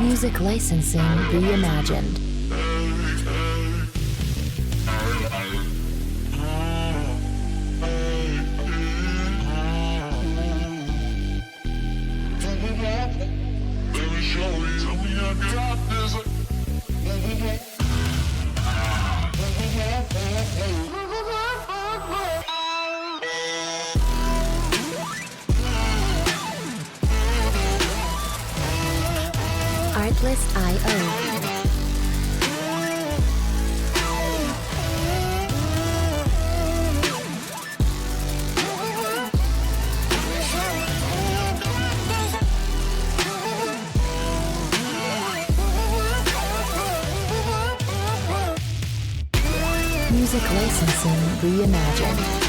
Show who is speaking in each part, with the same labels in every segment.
Speaker 1: Music licensing reimagined. Artlist.io. Music licensing reimagined.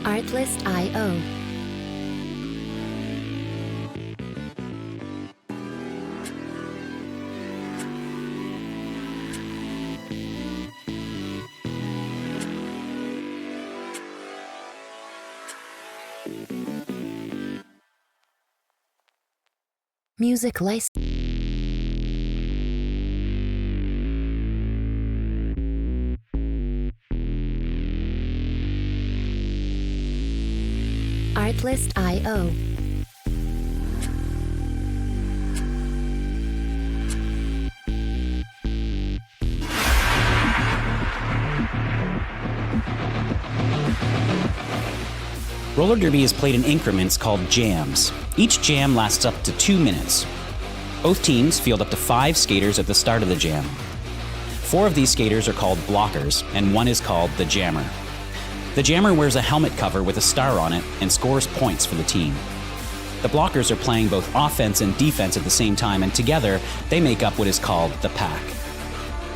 Speaker 1: Artlist.io. Music license. Artlist.io.
Speaker 2: Roller derby is played in increments called jams. Each jam lasts up to 2 minutes. Both teams field up to 5 skaters at the start of the jam. 4 of these skaters are called blockers, and 1 is called the jammer. The jammer wears a helmet cover with a star on it and scores points for the team. The blockers are playing both offense and defense at the same time, and together they make up what is called the pack.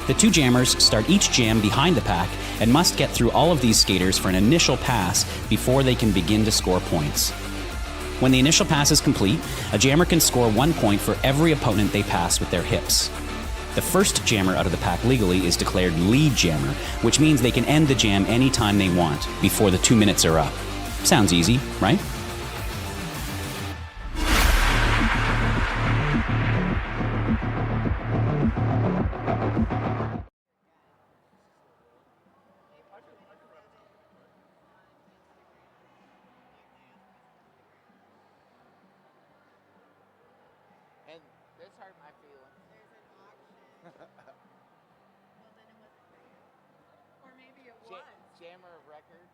Speaker 2: The 2 jammers start each jam behind the pack and must get through all of these skaters for an initial pass before they can begin to score points. When the initial pass is complete, a jammer can score 1 point for every opponent they pass with their hips. The first jammer out of the pack legally is declared lead jammer, which means they can end the jam anytime they want before the 2 minutes are up. Sounds easy, right?
Speaker 3: And this hurt my feelings.
Speaker 4: There's an auction. Well, then it wasn't for you. Or maybe it was.
Speaker 3: Jammer of record.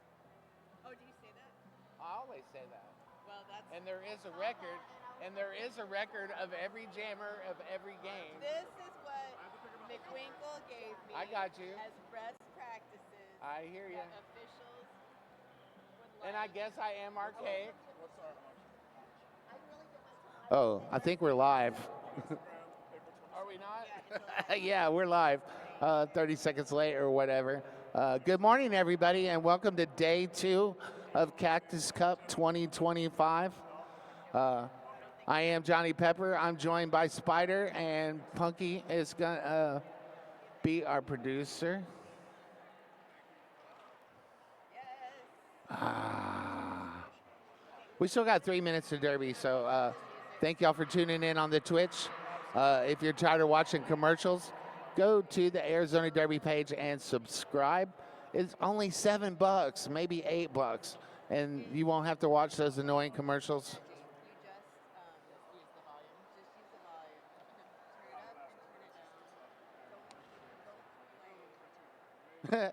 Speaker 4: Oh, do you say that?
Speaker 3: I always say that.
Speaker 4: Well, that's.
Speaker 3: And there is a record. And there is a record of every jammer of every game.
Speaker 4: This is what McWinkle gave me.
Speaker 3: I got you.
Speaker 4: As best practices.
Speaker 3: I hear you.
Speaker 4: That officials would
Speaker 3: And I
Speaker 4: like.
Speaker 3: guess I am archaic.
Speaker 4: I really
Speaker 3: Oh, I think we're live. Are we not? Yeah, we're live. 30 seconds late or whatever. Good morning, everybody, and welcome to day 2 of Cactus Cup 2025. I am Johnny Pepper. I'm joined by Spider, and Punky is going to be our producer. We still got 3 minutes to Derby, so thank y'all for tuning in on the Twitch. If you're tired of watching commercials, go to the Arizona Derby page and subscribe. It's only $7, maybe $8, and you won't have to watch those annoying commercials.
Speaker 4: Use the volume. Just use the volume. Turn it up and turn it down.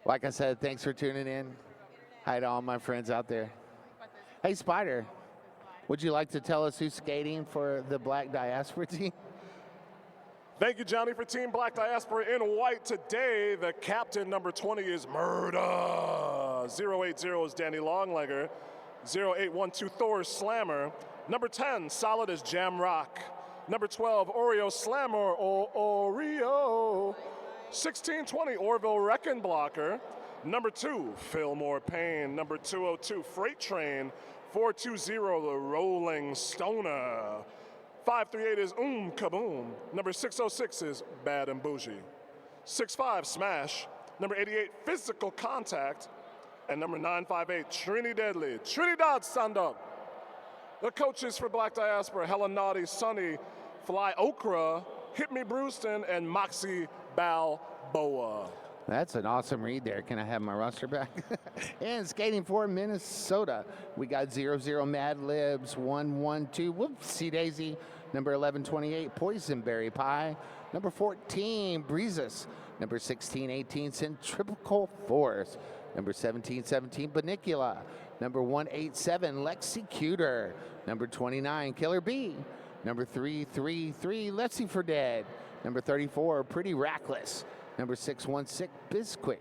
Speaker 3: Like I said, thanks for tuning in. Hi to all my friends out there. Hey, Spider, would you like to tell us who's skating for the Black Diaspora team?
Speaker 5: Thank you, Johnny, for Team Black Diaspora in white. Today, the captain, number 20, is Murda. 080 is Danny Longlegger. 0812 Thor Slammer. Number 10, solid, is Jam Rock. Number 12, Oreo Slammer, Oreo. 1620, Orville Reckenblocker. Number 2, Fillmore Payne. Number 202, Freight Train. 420, the Rolling Stoner. 538 is Kaboom. Number 606 is Bad and Bougie. 65, Smash. Number 88, Physical Contact. And number 958, Trini Deadly. Trinidad, stand up. The coaches for Black Diaspora, Helen Naughty, Sunny, Fly Okra, Hit Me Brewston, and Moxie Balboa.
Speaker 3: That's an awesome read there. Can I have my roster back? And skating for Minnesota, we got 00 Mad Libs, 112, whoopsie daisy. Number 1128, Poisonberry Pie. Number 14, Breezes. Number 1618, Centripetal Force. Number 1717, Banicula. Number 187, Lexicutor. Number 29, Killer Bee. Number 333, Let's See for Dead. Number 34, Pretty Rackless. Number 616, Bisquick.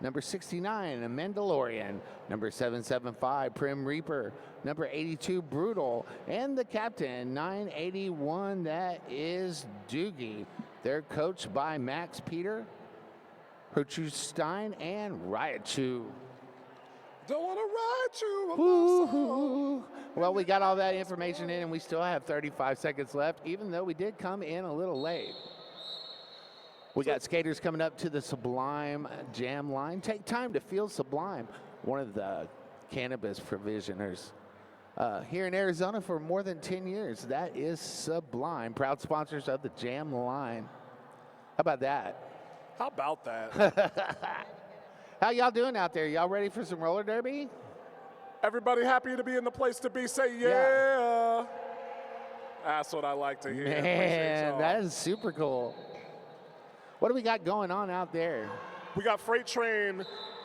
Speaker 3: Number 69, A Mandalorian. Number 775, Prim Reaper. Number 82, Brutal. And the captain, 981, that is Doogie. They're coached by Max Peter, Hertrude Stein, and Raichu.
Speaker 5: Don't want to ride you.
Speaker 3: Woo-hoo. Well, we got all that information in, and we still have 35 seconds left, even though we did come in a little late. We got skaters coming up to the Sublime Jam line. Take time to feel Sublime, one of the cannabis provisioners here in Arizona for more than 10 years. That is Sublime, proud sponsors of the Jam line. How about that?
Speaker 5: How about that?
Speaker 3: How y'all doing out there? Y'all ready for some roller derby?
Speaker 5: Everybody happy to be in the place to be? Say yeah. That's what I like to hear.
Speaker 3: Man, that is super cool. What do we got going on out there?
Speaker 5: We got Freight Train,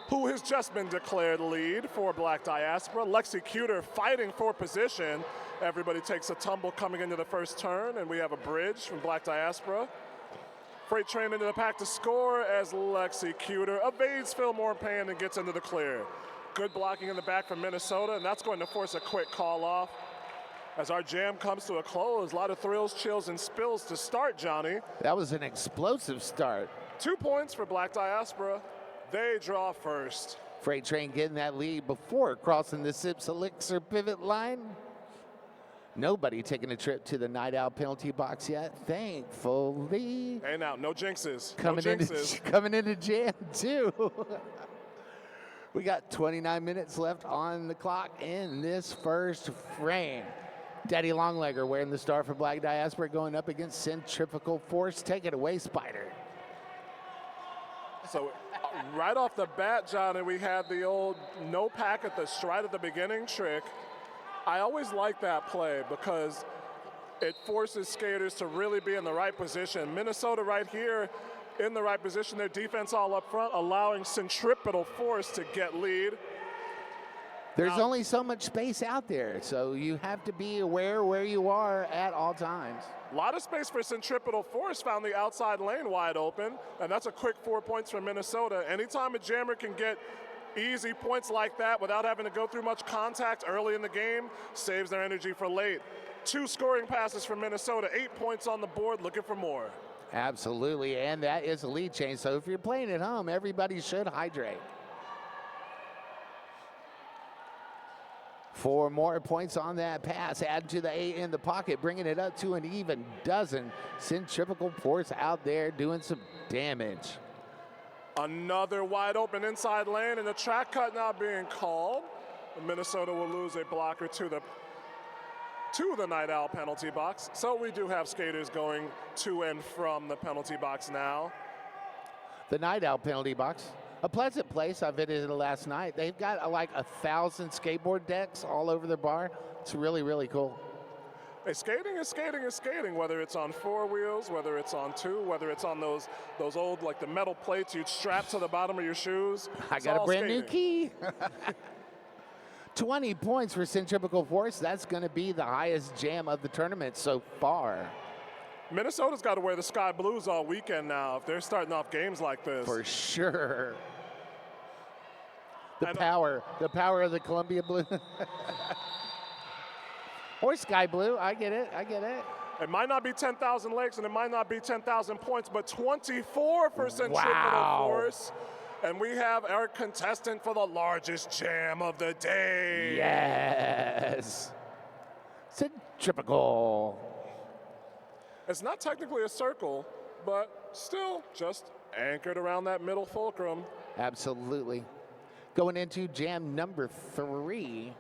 Speaker 5: who has just been declared lead for Black Diaspora. Lexicutor fighting for position. Everybody takes a tumble coming into the first turn, and we have a bridge from Black Diaspora. Freight Train into the pack to score as Lexicutor evades Fillmore Payne and gets into the clear. Good blocking in the back from Minnesota, and that's going to force a quick call off. As our jam comes to a close, a lot of thrills, chills, and spills to start, Johnny.
Speaker 3: That was an explosive start.
Speaker 5: 2 points for Black Diaspora. They draw first.
Speaker 3: Freight Train getting that lead before crossing the Sips Elixir pivot line. Nobody taking a trip to the Night Owl penalty box yet, thankfully.
Speaker 5: Hey now, no jinxes.
Speaker 3: Coming into jam too. We got 29 minutes left on the clock in this first frame. Daddy Longlegger wearing the star for Black Diaspora going up against Centripetal Force. Take it away, Spider.
Speaker 5: So right off the bat, Johnny, we had the old no pack at the stride at the beginning trick. I always like that play because it forces skaters to really be in the right position. Minnesota right here in the right position, their defense all up front, allowing Centripetal Force to get lead.
Speaker 3: There's only so much space out there, so you have to be aware where you are at all times.
Speaker 5: A lot of space for Centripetal Force, found the outside lane wide open, and that's a quick 4 points for Minnesota. Anytime a jammer can get easy points like that without having to go through much contact early in the game, saves their energy for late. 2 scoring passes for Minnesota, 8 points on the board, looking for more.
Speaker 3: Absolutely, and that is a lead change. So if you're playing at home, everybody should hydrate. 4 more points on that pass, add to the 8 in the pocket, bringing it up to an even dozen. Centripetal Force out there doing some damage.
Speaker 5: Another wide open inside lane, and the track cut now being called. Minnesota will lose a blocker to the Night Owl penalty box. So we do have skaters going to and from the penalty box now.
Speaker 3: The Night Owl penalty box, a pleasant place. I visited last night. They've got like 1,000 skateboard decks all over their bar. It's really, really cool.
Speaker 5: Hey, skating is skating is skating, whether it's on 4 wheels, whether it's on 2, whether it's on those old, like the metal plates you'd strap to the bottom of your shoes.
Speaker 3: I got a brand new key. 20 points for Centripetal Force. That's going to be the highest jam of the tournament so far.
Speaker 5: Minnesota's got to wear the sky blues all weekend now if they're starting off games like this.
Speaker 3: For sure. The power of the Columbia blue. Or sky blue, I get it.
Speaker 5: It might not be 10,000 lakes and it might not be 10,000 points, but 24 for centripetal
Speaker 3: Wow.
Speaker 5: force. And we have our contestant for the largest jam of the day.
Speaker 3: Yes. Centripetal.
Speaker 5: It's not technically a circle, but still just anchored around that middle fulcrum.
Speaker 3: Absolutely. Going into jam number 3.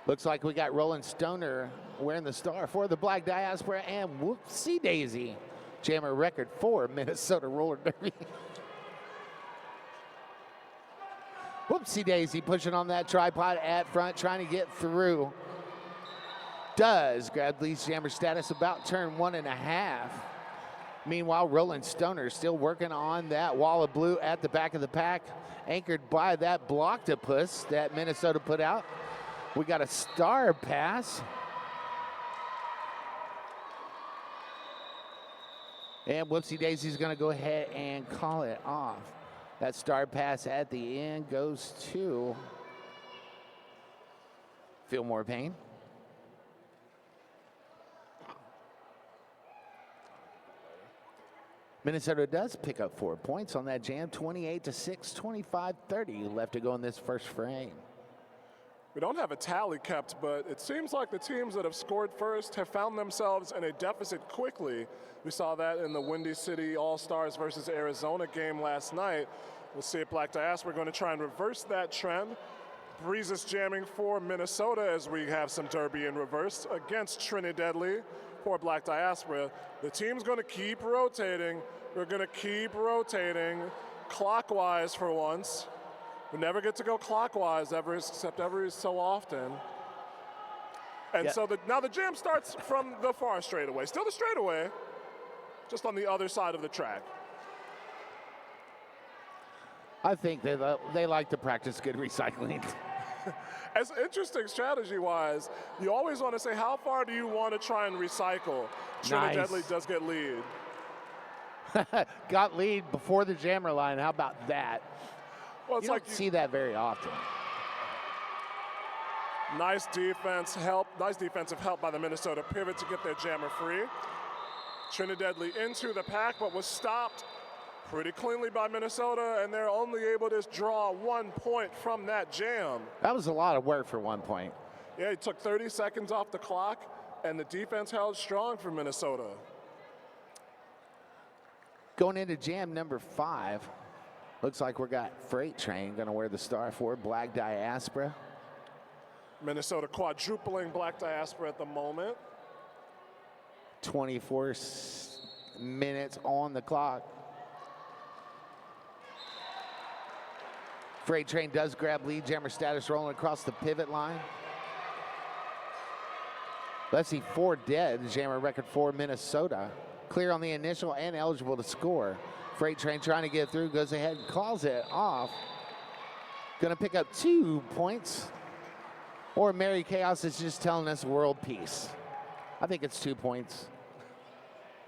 Speaker 3: Looks like we got Roland Stoner wearing the star for the Black Diaspora, and whoopsie daisy, jammer record for Minnesota Roller Derby. Whoopsie daisy pushing on that tripod at front, trying to get through. Does grab lead jammer status about turn 1.5. Meanwhile, Roland Stoner still working on that wall of blue at the back of the pack, anchored by that Blocktopus that Minnesota put out. We got a star pass. And Whoopsie Daisy's gonna go ahead and call it off. That star pass at the end goes to Fillmore Payne. Minnesota does pick up 4 points on that jam, 28-6, 25-30 left to go in this first frame.
Speaker 5: We don't have a tally kept, but it seems like the teams that have scored first have found themselves in a deficit quickly. We saw that in the Windy City All-Stars versus Arizona game last night. We'll see if Black Diaspora are going to try and reverse that trend. Breezes jamming for Minnesota as we have some derby in reverse against Trinidadly for Black Diaspora. The team's going to keep rotating. We're going to keep rotating clockwise for once. We never get to go clockwise except every so often. And so now the jam starts from the far straightaway. Still the straightaway, just on the other side of the track.
Speaker 3: I think they like to practice good recycling.
Speaker 5: As interesting strategy-wise, you always want to say, how far do you want to try and recycle? Trinidadly does get lead.
Speaker 3: Got lead before the jammer line. How about that?
Speaker 5: Well, it's
Speaker 3: you don't see that very often.
Speaker 5: Nice defensive help by the Minnesota pivot to get their jammer free. Trinidadly into the pack, but was stopped pretty cleanly by Minnesota, and they're only able to draw 1 point from that jam.
Speaker 3: That was a lot of work for 1 point.
Speaker 5: Yeah, he took 30 seconds off the clock, and the defense held strong for Minnesota.
Speaker 3: Going into jam number 5, looks like we got Freight Train going to wear the star for Black Diaspora.
Speaker 5: Minnesota quadrupling Black Diaspora at the moment.
Speaker 3: 24 minutes on the clock. Freight Train does grab lead jammer status, rolling across the pivot line. Let's see, 4 dead, jammer record for Minnesota. Clear on the initial and eligible to score. Freight Train trying to get through, goes ahead and calls it off. Gonna pick up 2 points. Or Mary Chaos is just telling us world peace. I think it's 2 points.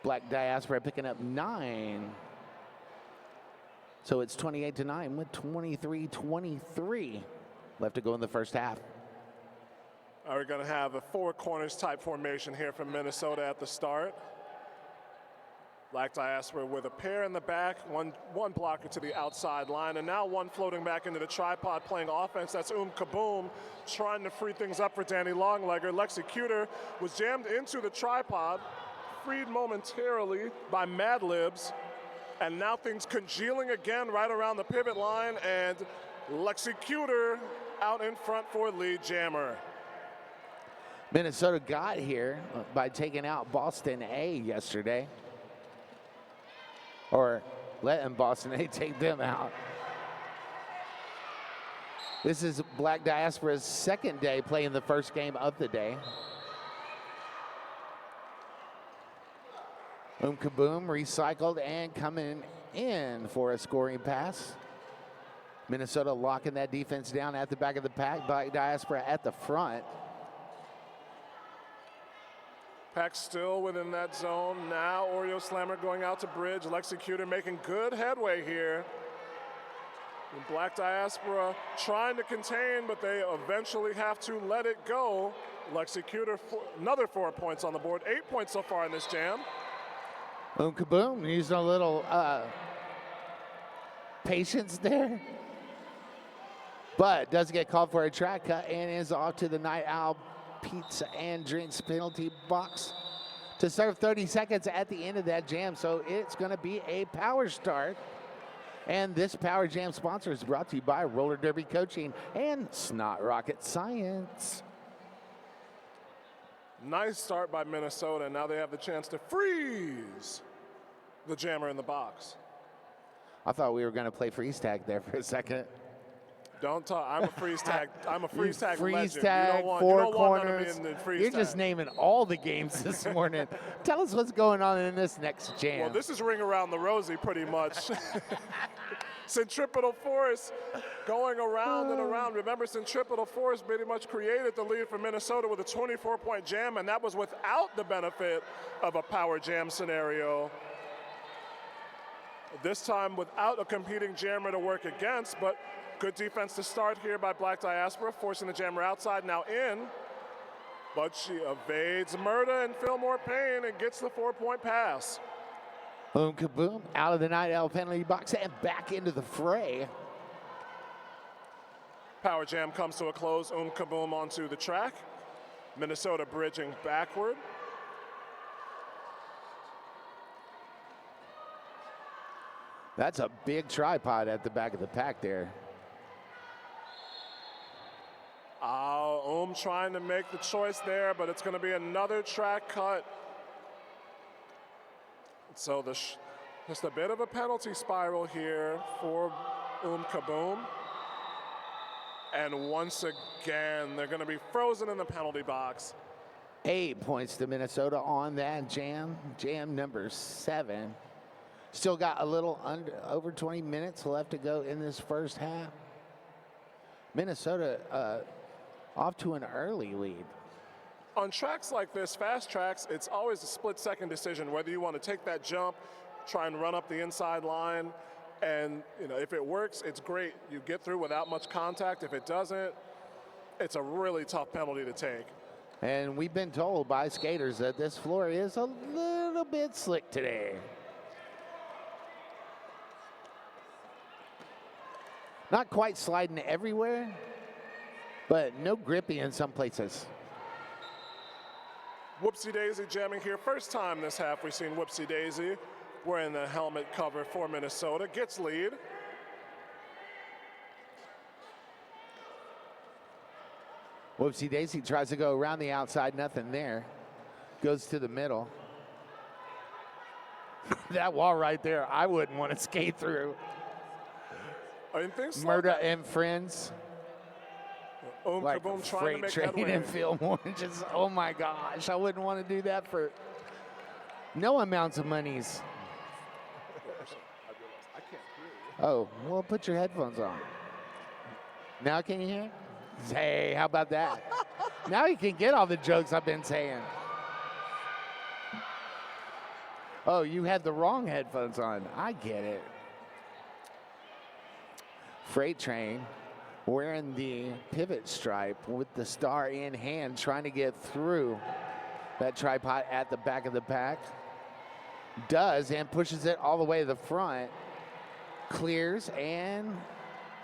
Speaker 3: Black Diaspora picking up 9. So it's 28-9 with 23-23 left to go in the first half.
Speaker 5: We're gonna have a 4 corners type formation here from Minnesota at the start. Black Diaspora with a pair in the back, one blocker to the outside line, and now one floating back into the tripod playing offense. That's Kaboom trying to free things up for Danny Longlegger. Lexicutor was jammed into the tripod, freed momentarily by Mad Libs, and now things congealing again right around the pivot line, and Lexicutor out in front for lead jammer.
Speaker 3: Minnesota got here by taking out Boston A yesterday. Or letting Boston A take them out. This is Black Diaspora's second day playing the first game of the day. Kaboom recycled and coming in for a scoring pass. Minnesota locking that defense down at the back of the pack. Black Diaspora at the front.
Speaker 5: Pack still within that zone. Now Oreo Slammer going out to bridge. Lexicutor making good headway here. And Black Diaspora trying to contain, but they eventually have to let it go. Lexicutor, another 4 points on the board. 8 points so far in this jam.
Speaker 3: Boom, kaboom. Using a little patience there. But does get called for a track cut and is off to the Night Owl Pizza and Drinks penalty box to serve 30 seconds at the end of that jam. So it's going to be a power start. And this Power Jam sponsor is brought to you by Roller Derby Coaching and Snot Rocket Science.
Speaker 5: Nice start by Minnesota. Now they have the chance to freeze the jammer in the box.
Speaker 3: I thought we were going to play freeze tag there for a second.
Speaker 5: Don't talk. I'm a freeze tag. I'm a freeze tag
Speaker 3: freeze
Speaker 5: legend.
Speaker 3: tag,
Speaker 5: you
Speaker 3: four
Speaker 5: don't
Speaker 3: corners.
Speaker 5: Want none of me in the freeze
Speaker 3: You're
Speaker 5: tag.
Speaker 3: just naming all the games this morning. Tell us what's going on in this next jam.
Speaker 5: Well, this is Ring Around the Rosie pretty much. Centripetal force going around and around. Remember, centripetal force pretty much created the lead for Minnesota with a 24-point jam, and that was without the benefit of a power jam scenario. This time without a competing jammer to work against, but good defense to start here by Black Diaspora, forcing the jammer outside, now in. But she evades Murda and Fillmore Payne and gets the 4-point pass.
Speaker 3: Boom, kaboom, out of the Night Owl penalty box and back into the fray.
Speaker 5: Power jam comes to a close, kaboom onto the track. Minnesota bridging backward.
Speaker 3: That's a big tripod at the back of the pack there.
Speaker 5: Trying to make the choice there, but it's going to be another track cut. So just a bit of a penalty spiral here for Kaboom. And once again, they're going to be frozen in the penalty box.
Speaker 3: 8 points to Minnesota on that jam. Jam number 7. Still got a little over 20 minutes left to go in this first half. Minnesota off to an early lead.
Speaker 5: On tracks like this, fast tracks, it's always a split-second decision whether you want to take that jump, try and run up the inside line, and if it works, it's great. You get through without much contact. If it doesn't, it's a really tough penalty to take.
Speaker 3: And we've been told by skaters that this floor is a little bit slick today. Not quite sliding everywhere, but no grippy in some places.
Speaker 5: Whoopsie Daisy jamming here. First time this half we've seen Whoopsie Daisy wearing the helmet cover for Minnesota. Gets lead.
Speaker 3: Whoopsie Daisy tries to go around the outside, nothing there. Goes to the middle. That wall right there, I wouldn't want to skate through.
Speaker 5: I mean, things
Speaker 3: Murda and friends. Like
Speaker 5: Kaboom trying to
Speaker 3: Freight
Speaker 5: make
Speaker 3: Train
Speaker 5: headway.
Speaker 3: and Fillmore. Just, oh my gosh, I wouldn't want to do that for no amounts of monies.
Speaker 5: I can't hear you.
Speaker 3: Oh, well, put your headphones on. Now can you hear? Hey, how about that? Now you can get all the jokes I've been saying. Oh, you had the wrong headphones on. I get it. Freight Train wearing the pivot stripe with the star in hand, trying to get through that tripod at the back of the pack. Does, and pushes it all the way to the front. Clears and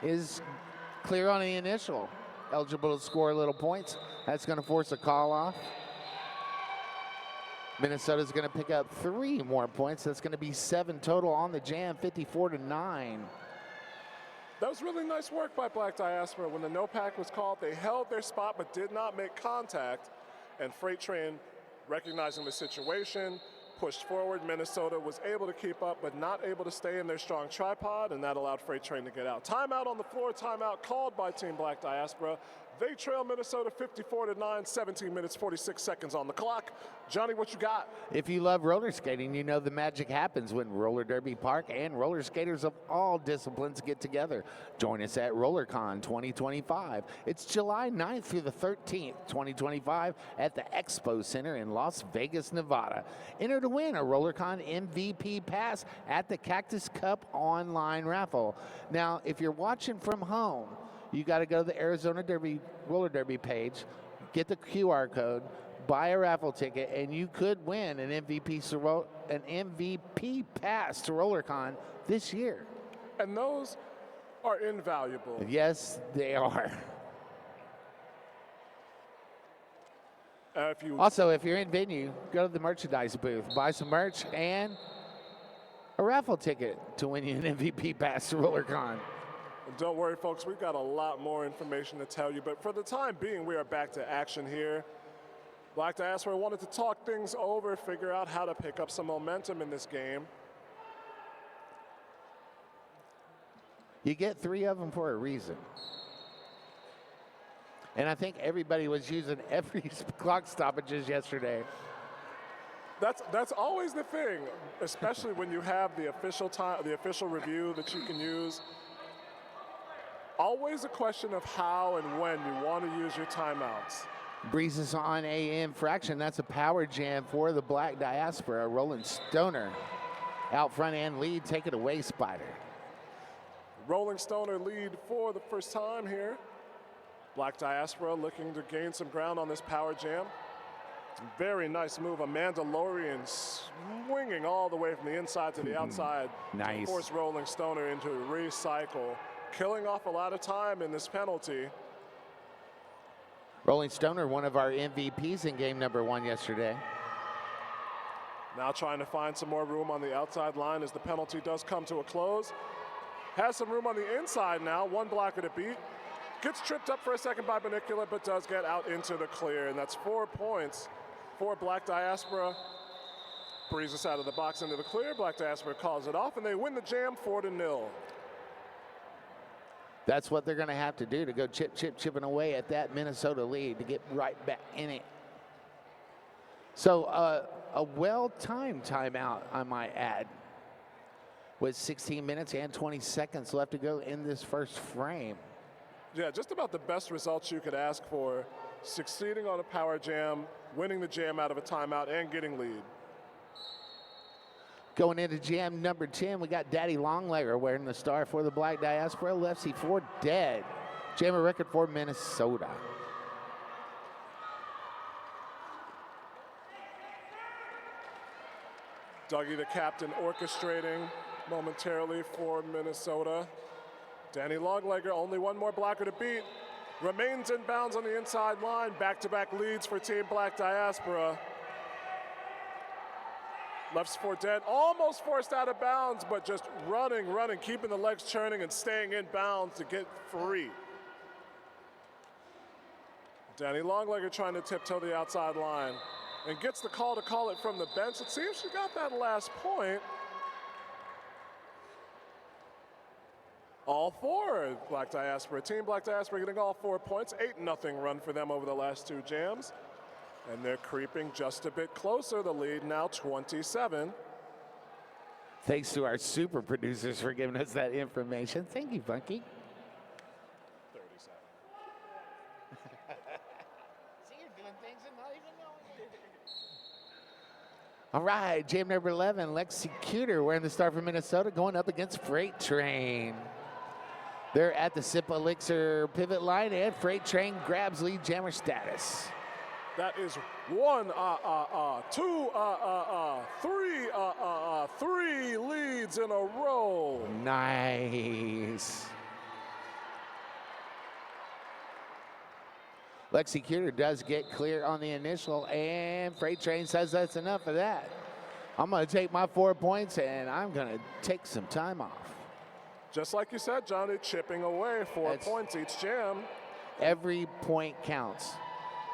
Speaker 3: is clear on the initial. Eligible to score little points. That's going to force a call off. Minnesota's going to pick up 3 more points. That's going to be 7 total on the jam, 54-9.
Speaker 5: That was really nice work by Black Diaspora. When the no pack was called, they held their spot but did not make contact. And Freight Train, recognizing the situation, pushed forward. Minnesota was able to keep up but not able to stay in their strong tripod, and that allowed Freight Train to get out. Timeout on the floor, timeout called by Team Black Diaspora. They trail Minnesota 54-9, 17 minutes, 46 seconds on the clock. Johnny, what you got?
Speaker 3: If you love roller skating, you know the magic happens when Roller Derby Park and roller skaters of all disciplines get together. Join us at RollerCon 2025. It's July 9th through the 13th, 2025 at the Expo Center in Las Vegas, Nevada. Enter to win a RollerCon MVP pass at the Cactus Cup online raffle. Now, if you're watching from home, you got to go to the Arizona Derby Roller Derby page, get the QR code, buy a raffle ticket, and you could win an MVP pass to RollerCon this year.
Speaker 5: And those are invaluable.
Speaker 3: Yes, they are. Also, if you're in venue, go to the merchandise booth, buy some merch and a raffle ticket to win you an MVP pass to RollerCon.
Speaker 5: Don't worry, folks, we've got a lot more information to tell you, but for the time being, we are back to action here. Black Diaspora wanted to talk things over, figure out how to pick up some momentum in this game.
Speaker 3: You get 3 of them for a reason. And I think everybody was using every clock stoppages yesterday.
Speaker 5: That's always the thing, especially when you have the official time, the official review that you can use. Always a question of how and when you want to use your timeouts.
Speaker 3: Breezes on a infraction. That's a power jam for the Black Diaspora. Rolling Stoner out front and lead. Take it away, Spider.
Speaker 5: Rolling Stoner lead for the first time here. Black Diaspora looking to gain some ground on this power jam. Very nice move. Amanda Lorian swinging all the way from the inside to the outside.
Speaker 3: Nice.
Speaker 5: To force Rolling Stoner into a recycle. Killing off a lot of time in this penalty.
Speaker 3: Rolling Stoner, one of our MVPs in game number 1 yesterday.
Speaker 5: Now trying to find some more room on the outside line as the penalty does come to a close. Has some room on the inside now, 1 blocker to beat. Gets tripped up for a second by Banicula, but does get out into the clear, and that's 4 points for Black Diaspora. Breezes out of the box into the clear. Black Diaspora calls it off, and they win the jam 4-0.
Speaker 3: That's what they're going to have to do to go chipping away at that Minnesota lead to get right back in it. So a well-timed timeout, I might add, with 16 minutes and 20 seconds left to go in this first frame.
Speaker 5: Yeah, just about the best results you could ask for. Succeeding on a power jam, winning the jam out of a timeout, and getting lead.
Speaker 3: Going into jam number 10, we got Daddy Longlegger wearing the star for the Black Diaspora. Left C4 dead. Jammer record for Minnesota.
Speaker 5: Dougie the captain orchestrating momentarily for Minnesota. Danny Longlegger, only 1 more blocker to beat. Remains in bounds on the inside line. Back-to-back leads for Team Black Diaspora. Left for dead, almost forced out of bounds, but just running, keeping the legs churning and staying in bounds to get free. Danny Longlegger trying to tiptoe the outside line and gets the call to call it from the bench. It seems she got that last point. All 4 Black Diaspora. Team Black Diaspora getting all 4 points. 8-0 run for them over the last 2 jams. And they're creeping just a bit closer. The lead now 27.
Speaker 3: Thanks to our super producers for giving us that information. Thank you, Bunky.
Speaker 5: 37.
Speaker 3: See, you're doing things and not even knowing it. All right, jam number 11, Lexi Cuter wearing the star from Minnesota going up against Freight Train. They're at the Sip Elixir pivot line, and Freight Train grabs lead jammer status.
Speaker 5: That is 1, 2, 3 leads in a row.
Speaker 3: Nice. Lexi Cuter does get clear on the initial, and Freight Train says that's enough of that. I'm going to take my 4 points, and I'm going to take some time off.
Speaker 5: Just like you said, Johnny, chipping away 4 points each jam.
Speaker 3: Every point counts.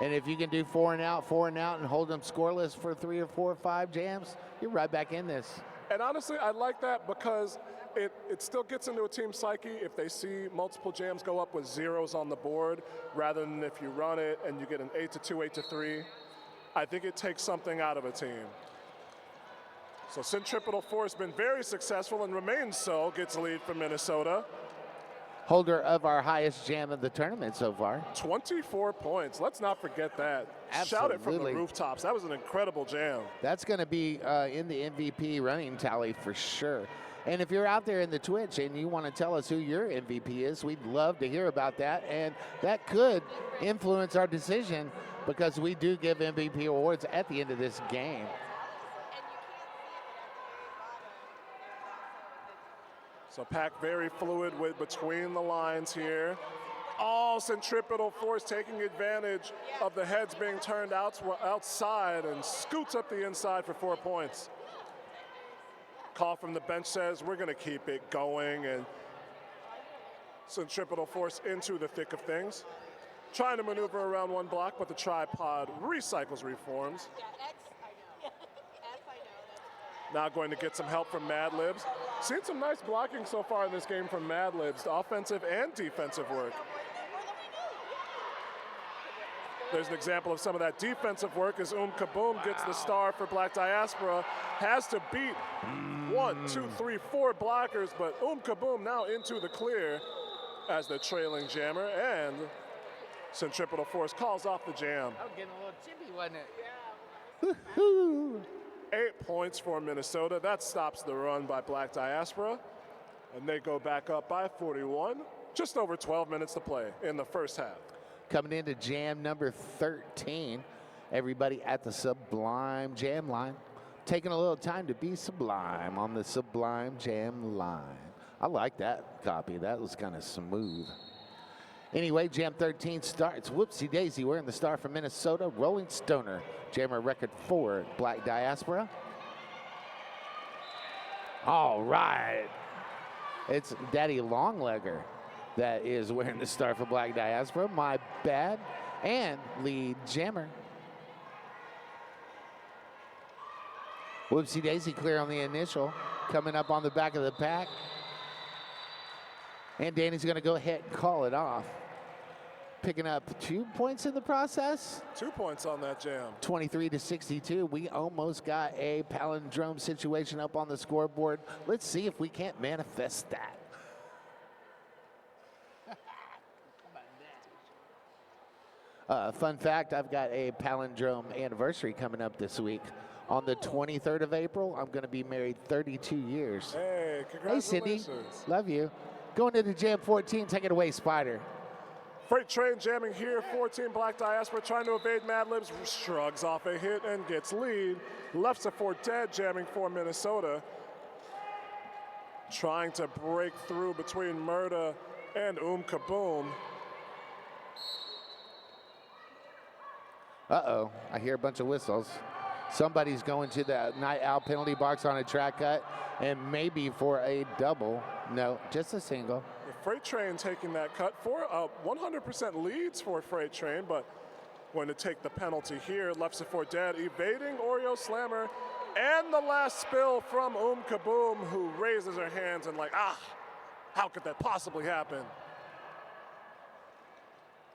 Speaker 3: And if you can do 4 and out, and hold them scoreless for 3 or 4 or 5 jams, you're right back in this.
Speaker 5: And honestly, I like that because it still gets into a team psyche if they see multiple jams go up with zeros on the board, rather than if you run it and you get an 8-2, 8-3. I think it takes something out of a team. So Centripetal Force been very successful and remains so, gets lead from Minnesota.
Speaker 3: Holder of our highest jam of the tournament so far.
Speaker 5: 24 points, let's not forget that. Shout it from the
Speaker 3: Absolutely.
Speaker 5: rooftops, that was an incredible jam.
Speaker 3: That's going to be in the MVP running tally for sure. And if you're out there in the Twitch and you want to tell us who your MVP is, we'd love to hear about that. And that could influence our decision because we do give MVP awards at the end of this game.
Speaker 5: So pack very fluid with between the lines here. All Centripetal Force taking advantage of the heads being turned outside and scoots up the inside for 4 points. Call from the bench says we're going to keep it going, and Centripetal Force into the thick of things. Trying to maneuver around one block, but the tripod recycles, reforms. Now going to get some help from Mad Libs. Seen some nice blocking so far in this game from Mad Libs, offensive and defensive work. There's an example of some of that defensive work as Kaboom gets the star for Black Diaspora. Has to beat 1, 2, 3, 4 blockers, but Kaboom now into the clear as the trailing jammer, and Centripetal Force calls off the jam.
Speaker 3: I was getting a little chippy, wasn't it? Woo-hoo.
Speaker 5: 8 points for Minnesota. That stops the run by Black Diaspora, and they go back up by 41. Just over 12 minutes to play in the first half.
Speaker 3: Coming into jam number 13, everybody at the Sublime Jam line. Taking a little time to be sublime on the Sublime Jam line. I like that copy. That was kind of smooth. Anyway, jam 13 starts. Whoopsie daisy, we're in the star from Minnesota, Rolling Stoner. Jammer record 4, Black Diaspora. All right. It's Daddy Longlegger that is wearing the star for Black Diaspora. My bad. And lead jammer. Whoopsie daisy clear on the initial. Coming up on the back of the pack. And Danny's going to go ahead and call it off. Picking up 2 points in the process.
Speaker 5: 2 points on that jam.
Speaker 3: 23-62. We almost got a palindrome situation up on the scoreboard. Let's see if we can't manifest that. Fun fact, I've got a palindrome anniversary coming up this week. On the 23rd of April, I'm going to be married 32 years.
Speaker 5: Hey,
Speaker 3: Hey, Cindy.
Speaker 5: congratulations.
Speaker 3: Love you. Going into jam 14, take it away, Spider.
Speaker 5: Freight train jamming here, 14 Black Diaspora trying to evade Mad Libs, shrugs off a hit and gets lead. Left for dead jamming for Minnesota. Trying to break through between Murda and Kaboom.
Speaker 3: Uh-oh, I hear a bunch of whistles. Somebody's going to the night out penalty box on a track cut and maybe for a double. No, just a single.
Speaker 5: The Freight Train taking that cut for 100% leads for Freight Train, but going to take the penalty here. Left for dead, evading Oreo Slammer, and the last spill from Kaboom, who raises her hands and like, how could that possibly happen?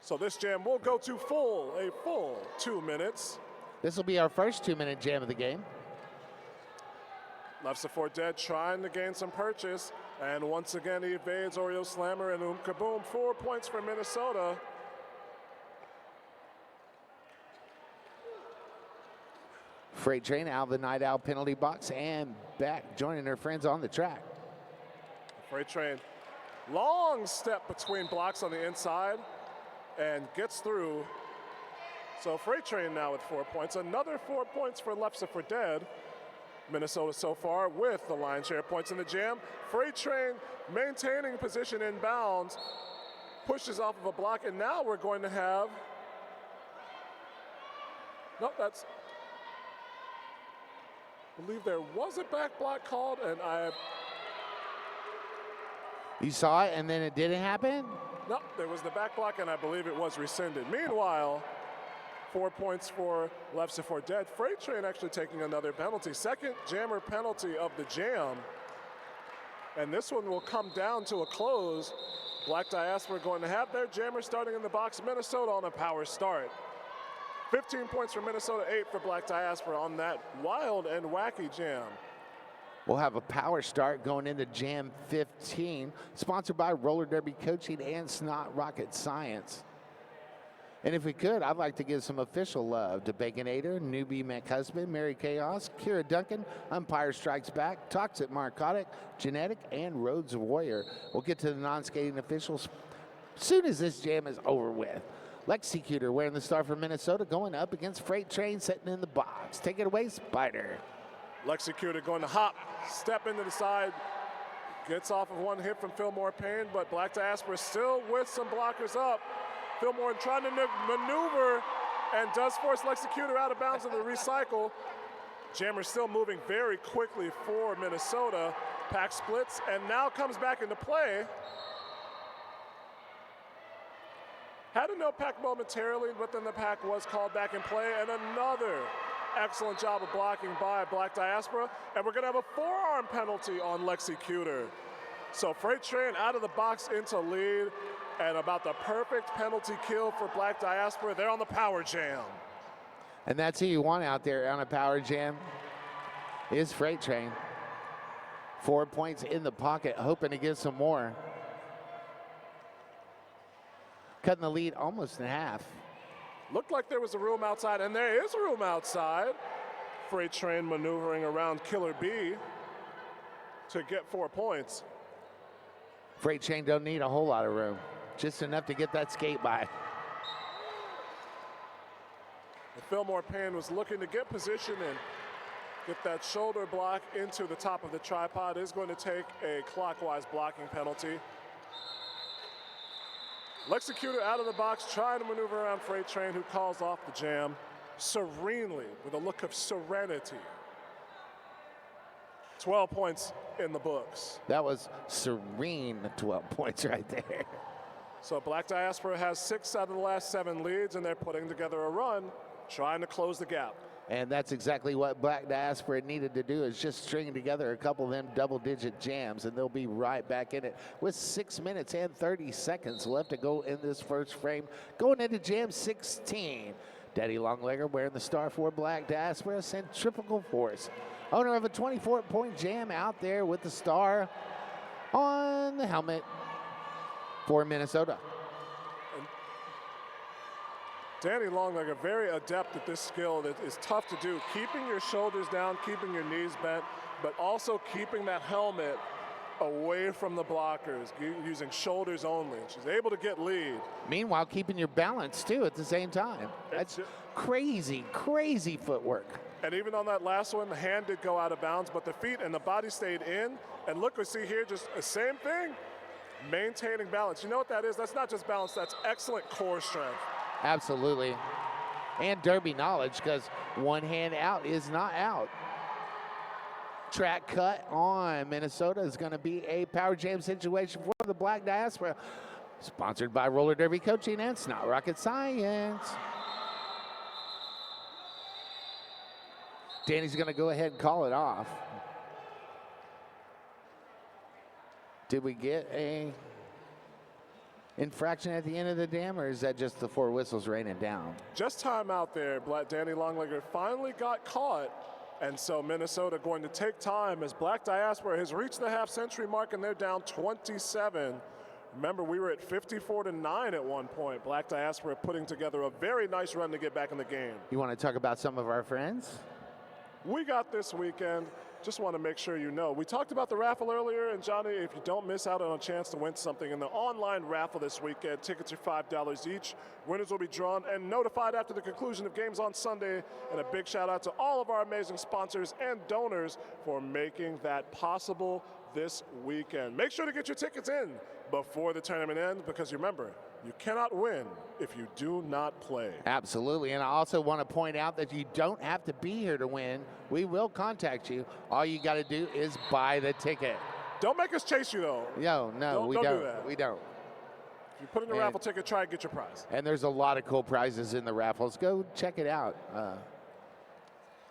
Speaker 5: So this jam will go to a full 2 minutes.
Speaker 3: This will be our first 2-minute jam of the game.
Speaker 5: Left for dead, trying to gain some purchase, and once again he evades Oreo Slammer and Kaboom. 4 points for Minnesota.
Speaker 3: Freight Train out of the night out penalty box and back, joining her friends on the track.
Speaker 5: Freight Train, long step between blocks on the inside and gets through. So Freight Train now with 4 points. Another 4 points for Left for Dead. Minnesota so far with the lion's share points in the jam. Freight Train maintaining position in bounds, pushes off of a block, and now we're going to have, I believe there was a back block called, and
Speaker 3: You saw it and then it didn't happen?
Speaker 5: no, there was the back block, and I believe it was rescinded. Meanwhile, 4 points for Left 4 Dead. Freight Train actually taking another penalty. Second jammer penalty of the jam. And this one will come down to a close. Black Diaspora going to have their jammer starting in the box. Minnesota on a power start. 15 points for Minnesota, 8 for Black Diaspora on that wild and wacky jam.
Speaker 3: We'll have a power start going into Jam 15, sponsored by Roller Derby Coaching and Snot Rocket Science. And if we could, I'd like to give some official love to Baconator, Newbie McHusband, Mary Chaos, Kira Duncan, Umpire Strikes Back, Toxic Narcotic, Genetic, and Rhodes Warrior. We'll get to the non-skating officials soon as this jam is over with. Lexicutor wearing the star for Minnesota going up against Freight Train sitting in the box. Take it away, Spider.
Speaker 5: Lexicutor going to hop, step into the side, gets off of one hit from Fillmore Payne, but Black Diaspora still with some blockers up. Fillmore trying to maneuver and does force Lexicutor out of bounds of the recycle. Jammer still moving very quickly for Minnesota. Pack splits and now comes back into play. Had a no pack momentarily, but then the pack was called back in play, and another excellent job of blocking by Black Diaspora. And we're gonna have a forearm penalty on Lexicutor. So Freight Train out of the box into lead, and about the perfect penalty kill for Black Diaspora. They're on the power jam.
Speaker 3: And that's who you want out there on a power jam is Freight Train. 4 points in the pocket, hoping to get some more. Cutting the lead almost in half.
Speaker 5: Looked like there was a room outside, and there is a room outside. Freight Train maneuvering around Killer B to get 4 points.
Speaker 3: Freight Train don't need a whole lot of room, just enough to get that skate by.
Speaker 5: Fillmore Payne was looking to get position and get that shoulder block into the top of the tripod. Is going to take a clockwise blocking penalty. Lexicutor out of the box, trying to maneuver around Freight Train, who calls off the jam serenely with a look of serenity. 12 points in the books.
Speaker 3: That was serene 12 points right there.
Speaker 5: So Black Diaspora has 6 out of the last 7 leads, and they're putting together a run, trying to close the gap.
Speaker 3: And that's exactly what Black Diaspora needed to do, is just string together a couple of them double-digit jams, and they'll be right back in it with 6 minutes and 30 seconds left to go in this first frame. Going into Jam 16, Daddy Longlegger wearing the star for Black Diaspora, Centrifugal Force. Owner of a 24-point jam out there with the star on the helmet for Minnesota.
Speaker 5: Danny Longlegger, very adept at this skill that is tough to do. Keeping your shoulders down, keeping your knees bent, but also keeping that helmet away from the blockers, using shoulders only. She's able to get lead.
Speaker 3: Meanwhile, keeping your balance, too, at the same time. That's crazy, crazy footwork.
Speaker 5: And even on that last one, the hand did go out of bounds, but the feet and the body stayed in. And look, we see here just the same thing, maintaining balance. You know what that is? That's not just balance, that's excellent core strength.
Speaker 3: Absolutely. And derby knowledge, because one hand out is not out. Track cut on Minnesota is going to be a power jam situation for the Black Diaspora. Sponsored by Roller Derby Coaching and Snot Rocket Science. Danny's going to go ahead and call it off. Did we get a infraction at the end of the dam, or is that just the 4 whistles raining down?
Speaker 5: Just time out there. Danny Longlegger finally got caught, and so Minnesota going to take time as Black Diaspora has reached the half-century mark, and they're down 27. Remember, we were at 54-9 at one point. Black Diaspora putting together a very nice run to get back in the game.
Speaker 3: You want to talk about some of our friends?
Speaker 5: We got this weekend. Just want to make sure you know. We talked about the raffle earlier, and Johnny, if you don't miss out on a chance to win something in the online raffle this weekend, tickets are $5 each. Winners will be drawn and notified after the conclusion of games on Sunday. And a big shout out to all of our amazing sponsors and donors for making that possible this weekend. Make sure to get your tickets in before the tournament ends, because remember, you cannot win if you do not play.
Speaker 3: Absolutely, and I also want to point out that you don't have to be here to win. We will contact you. All you got to do is buy the ticket.
Speaker 5: Don't make us chase you, though.
Speaker 3: No, we
Speaker 5: don't
Speaker 3: don't.
Speaker 5: do that.
Speaker 3: We don't.
Speaker 5: If You put in your raffle ticket, try and get your prize.
Speaker 3: And there's a lot of cool prizes in the raffles. Go check it out.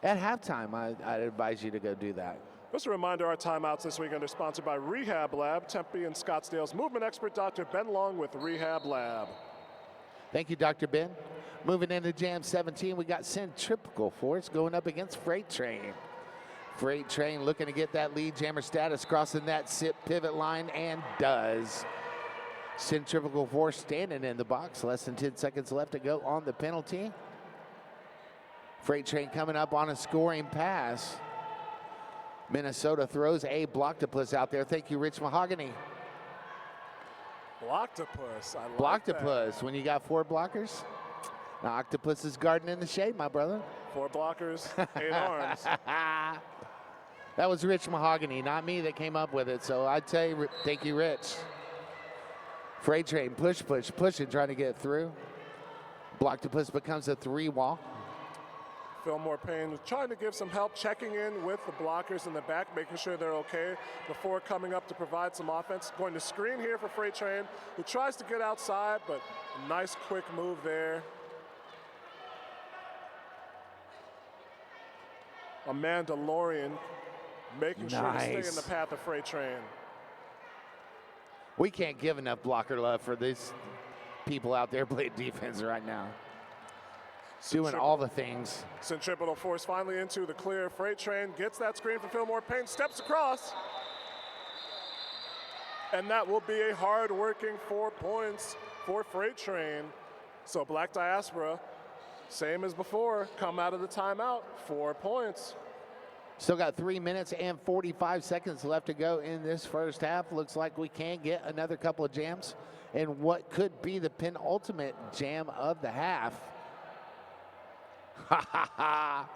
Speaker 3: At halftime, I'd advise you to go do that.
Speaker 5: Just a reminder, our timeouts this weekend are sponsored by Rehab Lab, Tempe and Scottsdale's movement expert, Dr. Ben Long with Rehab Lab.
Speaker 3: Thank you, Dr. Ben. Moving into Jam 17, we got Centripetal Force going up against Freight Train. Freight Train looking to get that lead jammer status, crossing that SIP pivot line, and does. Centripetal Force standing in the box, less than 10 seconds left to go on the penalty. Freight Train coming up on a scoring pass. Minnesota throws a Blocktopus out there. Thank you, Rich Mahogany.
Speaker 5: Blocktopus, I like that.
Speaker 3: Blocktopus, when you got 4 blockers. Now, Octopus is guarding in the shade, my brother.
Speaker 5: 4 blockers, 8 arms.
Speaker 3: That was Rich Mahogany, not me that came up with it. So I'd say thank you, Rich. Freight Train, pushing, trying to get through. Blocktopus becomes a 3-wall.
Speaker 5: Fillmore Payne was trying to give some help, checking in with the blockers in the back, making sure they're okay before coming up to provide some offense. Going to screen here for Freight Train, who tries to get outside, but a nice quick move there. A Mandalorian making sure to stay in the path of Freight Train.
Speaker 3: We can't give enough blocker love for these people out there playing defense right now. Doing all the things.
Speaker 5: Centripetal Force finally into the clear. Freight Train gets that screen from Fillmore Payne, steps across. And that will be a hard-working 4 points for Freight Train. So Black Diaspora, same as before, come out of the timeout, 4 points.
Speaker 3: Still got 3 minutes and 45 seconds left to go in this first half. Looks like we can get another couple of jams in what could be the penultimate jam of the half. Ha ha ha.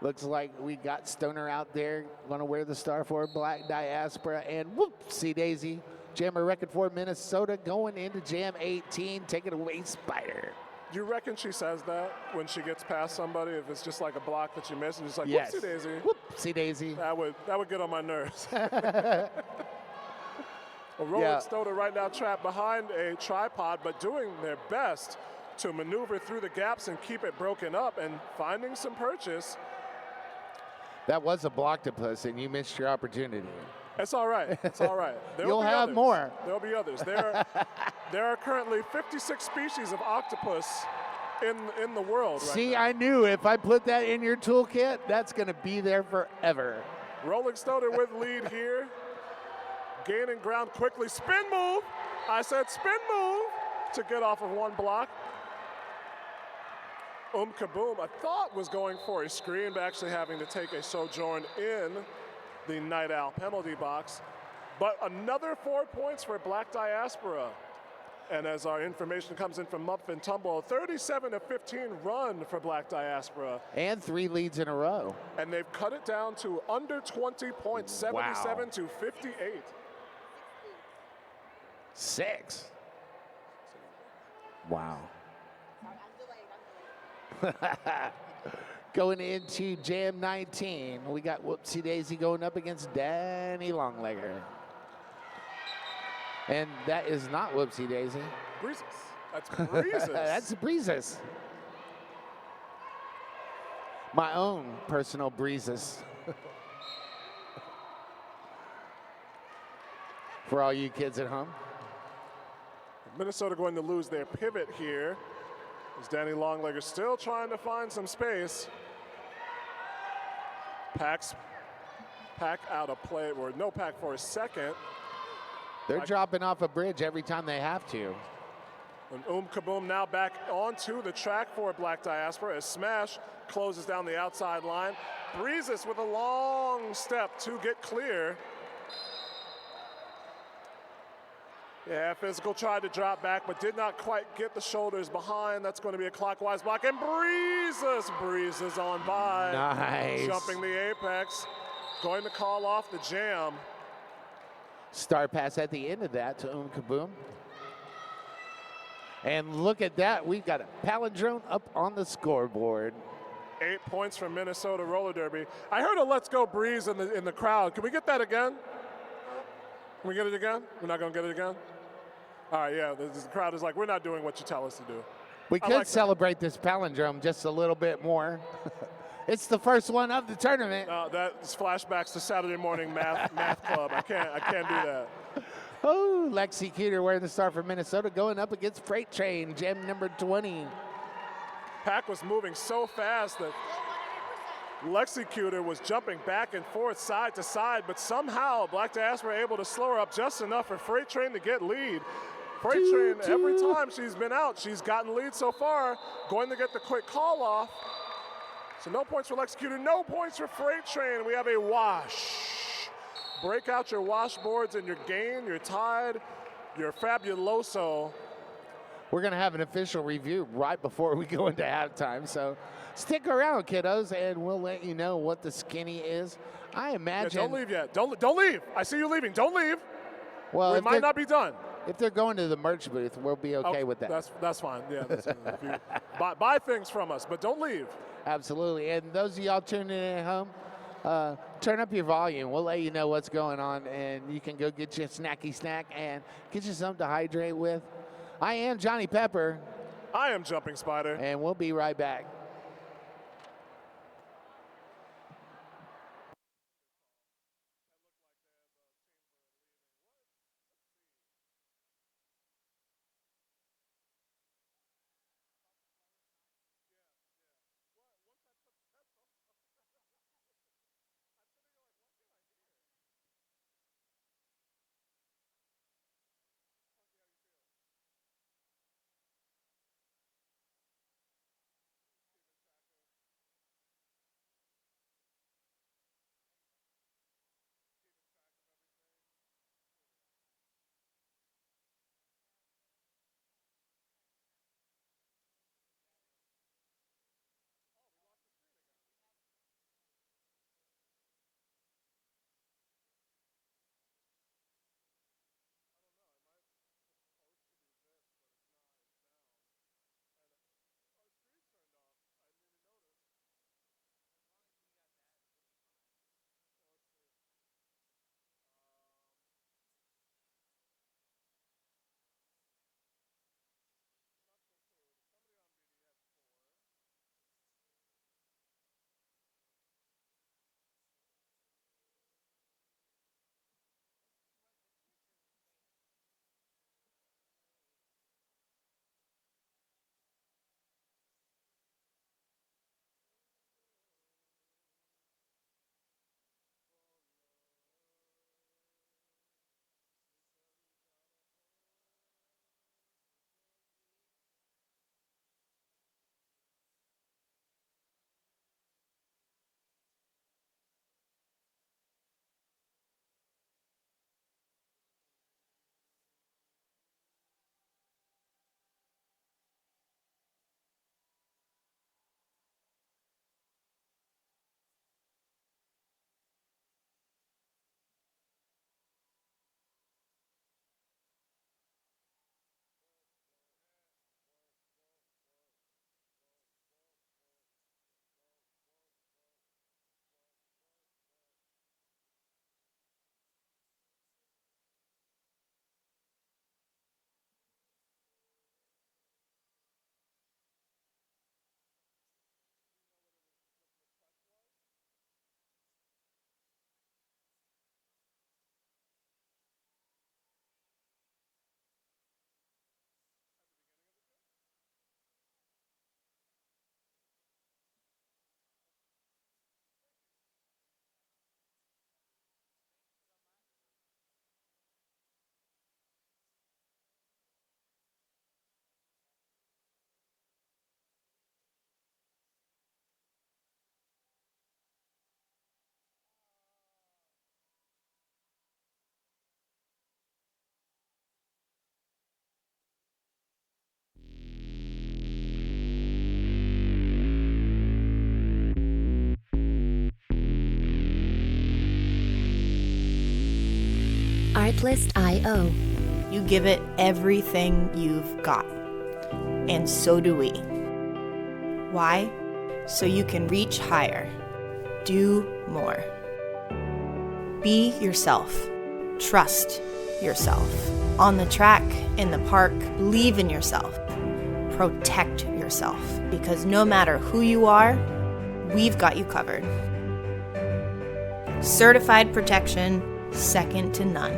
Speaker 3: Looks like we got Stoner out there, gonna wear the star for Black Diaspora, and whoopsie daisy. Jammer record for Minnesota going into Jam 18. Take it away, Spider.
Speaker 5: You reckon she says that when she gets past somebody, if it's just like a block that you miss, and just like,
Speaker 3: Yes.
Speaker 5: whoopsie daisy.
Speaker 3: Whoopsie daisy.
Speaker 5: That would get on my nerves. Well, Rolling Stoner right now trapped behind a tripod, but doing their best to maneuver through the gaps and keep it broken up and finding some purchase.
Speaker 3: That was a Blocktopus, and you missed your opportunity.
Speaker 5: It's all right. It's all right.
Speaker 3: You'll have more.
Speaker 5: There'll be others. There are currently 56 species of octopus in the world.
Speaker 3: See,
Speaker 5: right now.
Speaker 3: I knew if I put that in your toolkit, that's going to be there forever.
Speaker 5: Rolling Stoner with lead here. Gaining ground quickly. Spin move. I said spin move to get off of one block. Kaboom, I thought was going for a screen, but actually having to take a sojourn in the Night Owl penalty box. But another 4 points for Black Diaspora. And as our information comes in from Muff and Tumble, 37-15 run for Black Diaspora.
Speaker 3: And 3 leads in a row.
Speaker 5: And they've cut it down to under 20 points, 77 to 58.
Speaker 3: 6. Wow. Going into Jam 19, we got Whoopsie Daisy going up against Danny Longlegger. And that is not Whoopsie Daisy.
Speaker 5: Breezes. That's Breezes.
Speaker 3: That's Breezes. My own personal Breezes. For all you kids at home.
Speaker 5: Minnesota going to lose their pivot here. As Danny Longlegger still trying to find some space. Pack out of play, or no pack for a second.
Speaker 3: They're dropping off a bridge every time they have to.
Speaker 5: And Kaboom now back onto the track for Black Diaspora as Smash closes down the outside line. Breezes with a long step to get clear. Yeah, Physical tried to drop back, but did not quite get the shoulders behind. That's going to be a clockwise block, and Breezes on by.
Speaker 3: Nice.
Speaker 5: Jumping the apex, going to call off the jam.
Speaker 3: Star pass at the end of that to Kaboom. And look at that, we've got a palindrome up on the scoreboard.
Speaker 5: 8 points from Minnesota Roller Derby. I heard a "Let's Go Breeze" in the crowd. Can we get that again? Can we get it again? We're not going to get it again? All right, yeah, the crowd is like, we're not doing what you tell us to do.
Speaker 3: We
Speaker 5: I
Speaker 3: could
Speaker 5: like that.
Speaker 3: celebrate this palindrome just a little bit more. It's the first one of the tournament.
Speaker 5: That's flashbacks to Saturday morning math club. I can't do that.
Speaker 3: Oh, Lexi Cuter wearing the star from Minnesota going up against Freight Train, gem number 20.
Speaker 5: Pack was moving so fast that Lexicutor was jumping back and forth, side to side, but somehow Black Diaspora able to slow her up just enough for Freight Train to get lead. Freight Train, every time she's been out, she's gotten lead so far, going to get the quick call off. So no points for Lexicutor, no points for Freight Train. We have a wash. Break out your washboards and your gain, your tide, your fabuloso.
Speaker 3: We're going to have an official review right before we go into halftime, so stick around, kiddos, and we'll let you know what the skinny is. I imagine.
Speaker 5: Yeah, don't leave yet. Don't leave. I see you leaving. Don't leave.
Speaker 3: Well,
Speaker 5: we might not be done.
Speaker 3: If they're going to the merch booth, we'll be okay with that.
Speaker 5: That's fine. Yeah, buy things from us, but don't leave.
Speaker 3: Absolutely. And those of y'all tuning in at home, turn up your volume. We'll let you know what's going on, and you can go get you a snacky snack and get you something to hydrate with. I am Johnny Pepper.
Speaker 5: I am Jumping Spider.
Speaker 3: And we'll be right back.
Speaker 1: Artlist.io.
Speaker 6: You give it everything you've got. And so do we. Why? So you can reach higher. Do more. Be yourself. Trust yourself. On the track, in the park, believe in yourself. Protect yourself, because no matter who you are, we've got you covered. Certified protection, second to none.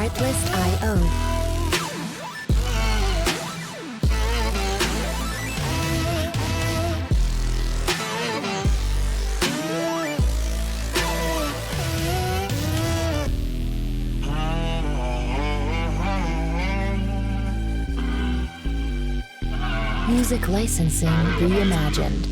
Speaker 1: Artlist.io. Music licensing reimagined.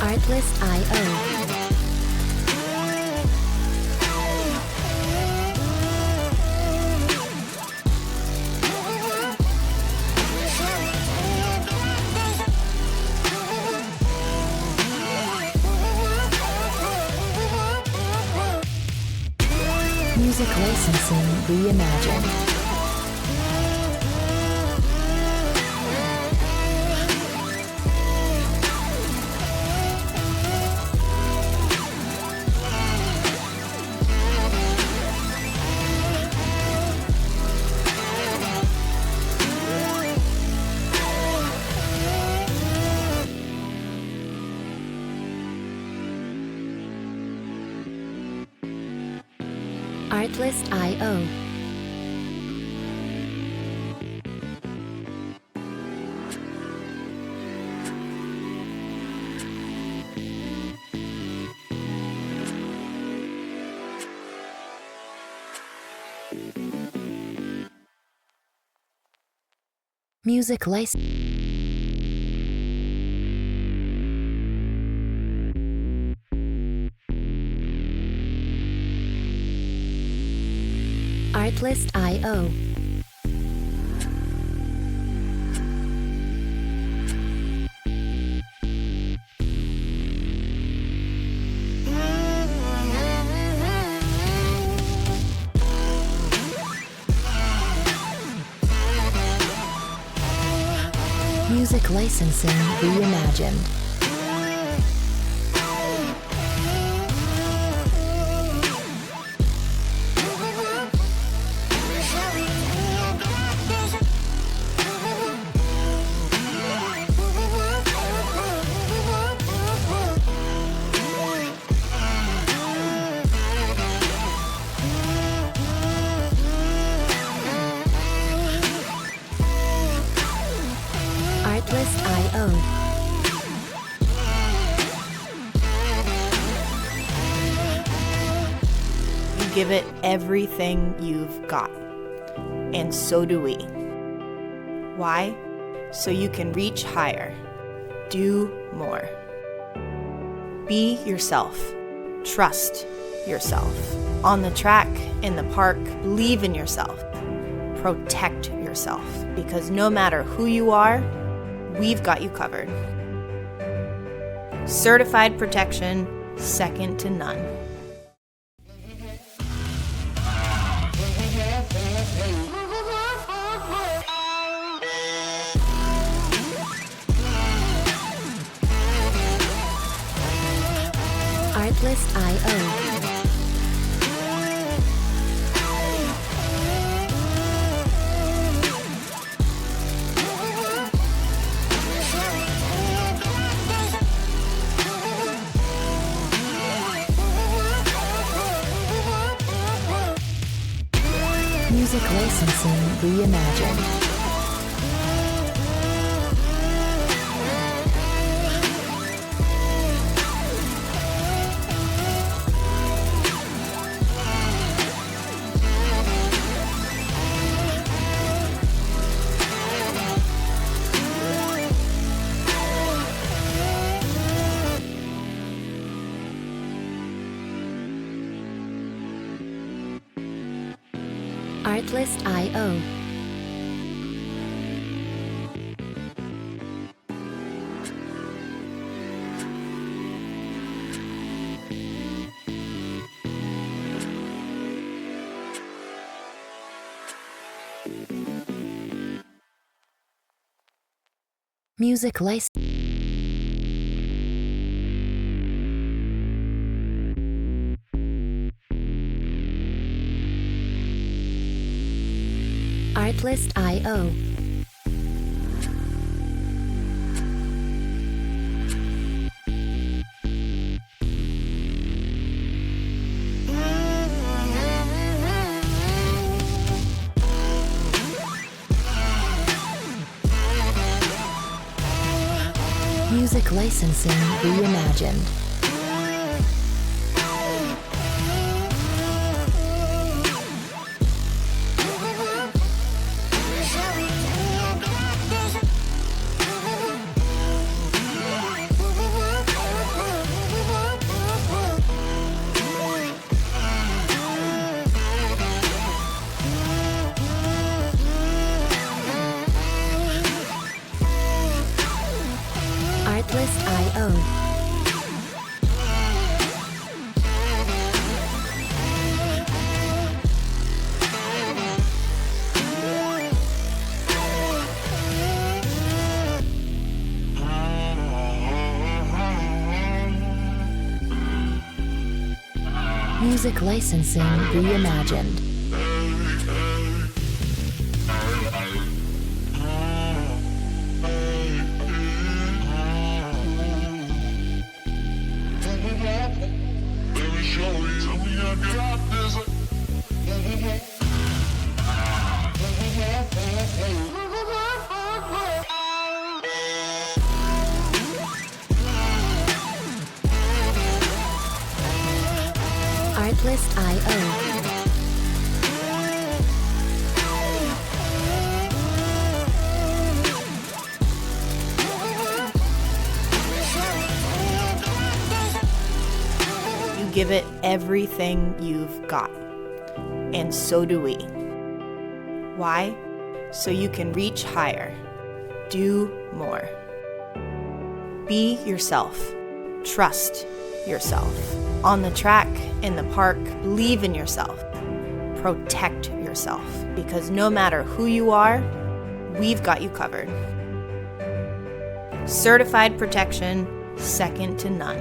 Speaker 1: Artlist.io. Music licensing reimagined. Artlist.io. Music license. Artlist.io. Music licensing reimagined. Artlist.io.
Speaker 6: You give it everything you've got, and so do we. Why? So you can reach higher, do more. Be yourself. Trust yourself. On the track, in the park, believe in yourself. Protect yourself, because no matter who you are, we've got you covered. Certified protection, second to none.
Speaker 1: Artlist.io. Music licensing reimagined. Artlist.io. Music license. Artlist.io. Music licensing reimagined. Artlist.io. Music licensing reimagined. Artlist.io.
Speaker 6: You give it everything you've got. And so do we. Why? So you can reach higher. Do more. Be yourself. Trust yourself. On the track, in the park, believe in yourself. Protect yourself. Because no matter who you are, we've got you covered. Certified protection, second to none.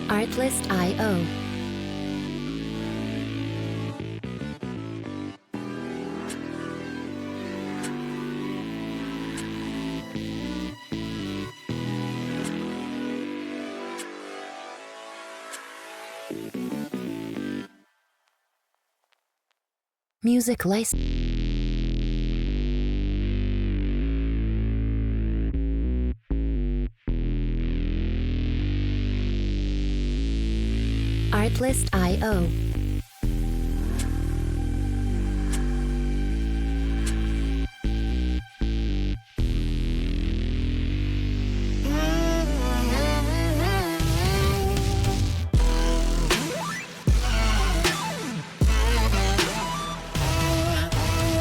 Speaker 1: Artlist.io. Music license. Artlist.io.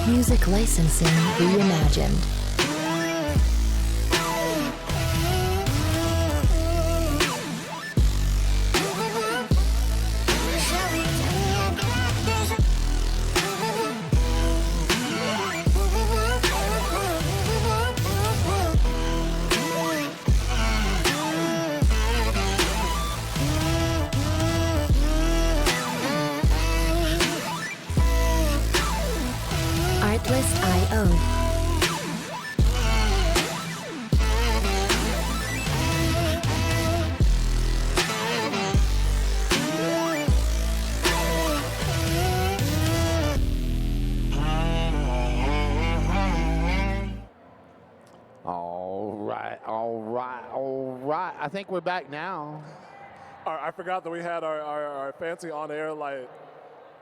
Speaker 1: Music licensing reimagined. Artlist.io.
Speaker 3: All right. I think we're back now.
Speaker 5: I forgot that we had our fancy on-air light.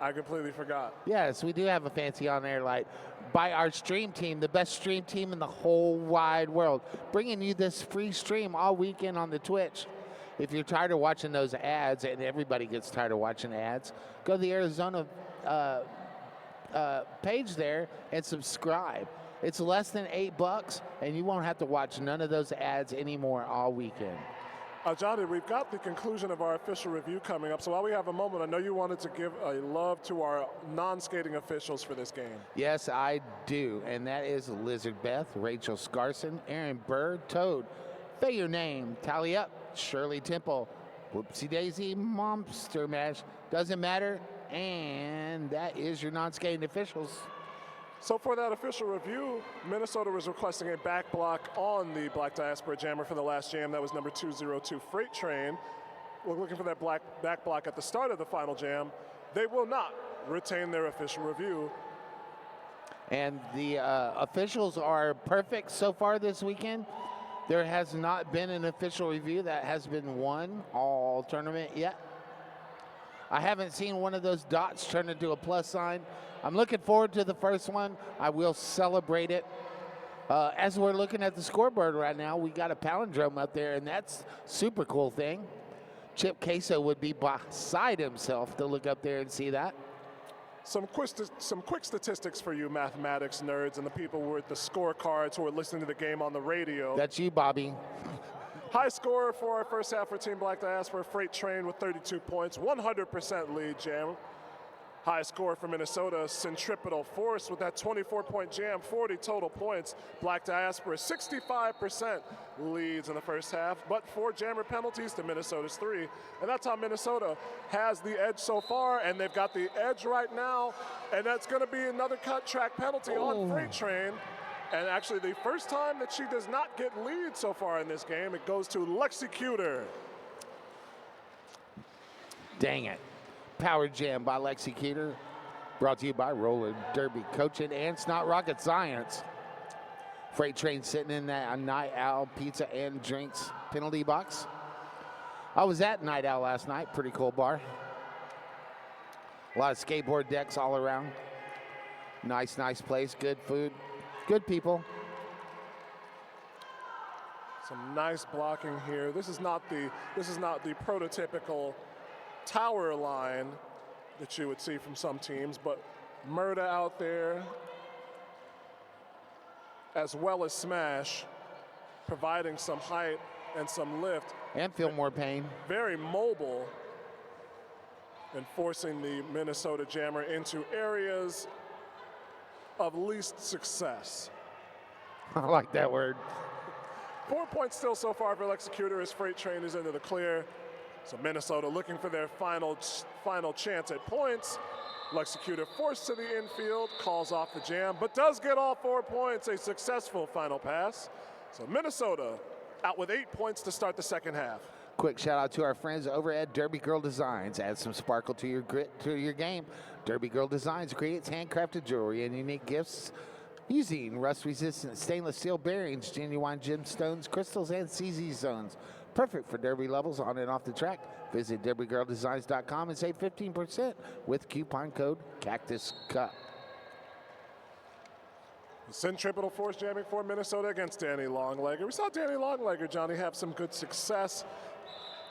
Speaker 5: I completely forgot.
Speaker 3: Yes, we do have a fancy on-air light by our stream team, the best stream team in the whole wide world, bringing you this free stream all weekend on the Twitch. If you're tired of watching those ads, and everybody gets tired of watching ads, go to the Arizona page there and subscribe. It's less than $8, and you won't have to watch none of those ads anymore all weekend.
Speaker 5: Johnny, we've got the conclusion of our official review coming up, so while we have a moment, I know you wanted to give a love to our non-skating officials for this game.
Speaker 3: Yes, I do, and that is Lizard Beth, Rachel Scarson, Aaron Bird, Toad, say your name, Tally Up, Shirley Temple, Whoopsie Daisy, Monster Mash, doesn't matter, and that is your non-skating officials.
Speaker 5: So for that official review, Minnesota was requesting a back block on the Black Diaspora Jammer for the last jam. That was number 202 Freight Train. We're looking for that back block at the start of the final jam. They will not retain their official review.
Speaker 3: And the officials are perfect so far this weekend. There has not been an official review that has been won all tournament yet. I haven't seen one of those dots turn into a plus sign. I'm looking forward to the first one. I will celebrate it. As we're looking at the scoreboard right now, we got a palindrome up there, and that's super cool thing. Chip Queso would be beside himself to look up there and see that.
Speaker 5: Some quick statistics for you mathematics nerds and the people with the scorecards who are listening to the game on the radio.
Speaker 3: That's you, Bobby.
Speaker 5: High score for our first half for Team Black Diaspora, Freight Train with 32 points, 100% lead jam. High score for Minnesota, Centripetal Force with that 24-point jam, 40 total points. Black Diaspora, 65% leads in the first half, but 4 jammer penalties to Minnesota's 3. And that's how Minnesota has the edge so far, and they've got the edge right now, and that's gonna be another cut track penalty on Freight Train. And actually the first time that she does not get lead so far in this game, it goes to Lexicutor.
Speaker 3: Dang it. Power Jam by Lexicutor, brought to you by Roller Derby Coaching and It's Not Rocket Science. Freight Train sitting in that Night Owl pizza and drinks penalty box. I was at Night Owl last night, pretty cool bar. A lot of skateboard decks all around. Nice place, good food, good people.
Speaker 5: Some nice blocking here. This is not the prototypical tower line that you would see from some teams, but Murda out there, as well as Smash, providing some height and some lift.
Speaker 3: And feel more pain.
Speaker 5: Very mobile and forcing the Minnesota Jammer into areas of least success.
Speaker 3: I like that word.
Speaker 5: 4 points still so far for Lexicutor as Freight Train is into the clear. So Minnesota looking for their final chance at points. Lexicutor forced to the infield, calls off the jam, but does get all 4 points, a successful final pass. So Minnesota out with 8 points to start the second half.
Speaker 3: Quick shout out to our friends over at Derby Girl Designs. Add some sparkle to your grit to your game. Derby Girl Designs creates handcrafted jewelry and unique gifts using rust-resistant stainless steel bearings, genuine gemstones, crystals, and CZ zones. Perfect for derby levels on and off the track. Visit derbygirldesigns.com and save 15% with coupon code CactusCup.
Speaker 5: Centripetal Force jamming for Minnesota against Danny Longlegger. We saw Danny Longlegger, Johnny, have some good success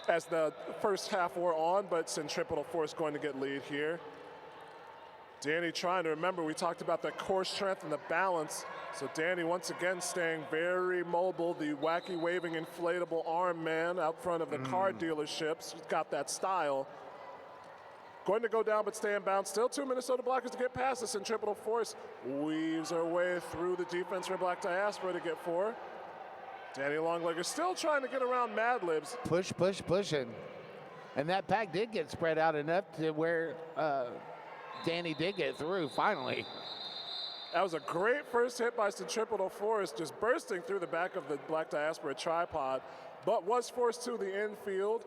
Speaker 5: as the first half wore on, but Centripetal Force going to get lead here. Danny trying to remember, we talked about the core strength and the balance. So Danny once again staying very mobile, the wacky waving inflatable arm man out front of the car dealerships. He's got that style. Going to go down but stay in bounds. Still 2 Minnesota blockers to get past the Centripetal Force. Weaves her way through the defense for Black Diaspora to get 4. Danny Longlegger still trying to get around Mad Libs.
Speaker 3: Pushing. And that pack did get spread out enough to where Danny did get through, finally.
Speaker 5: That was a great first hit by Centripetal Force, just bursting through the back of the Black Diaspora tripod, but was forced to the infield.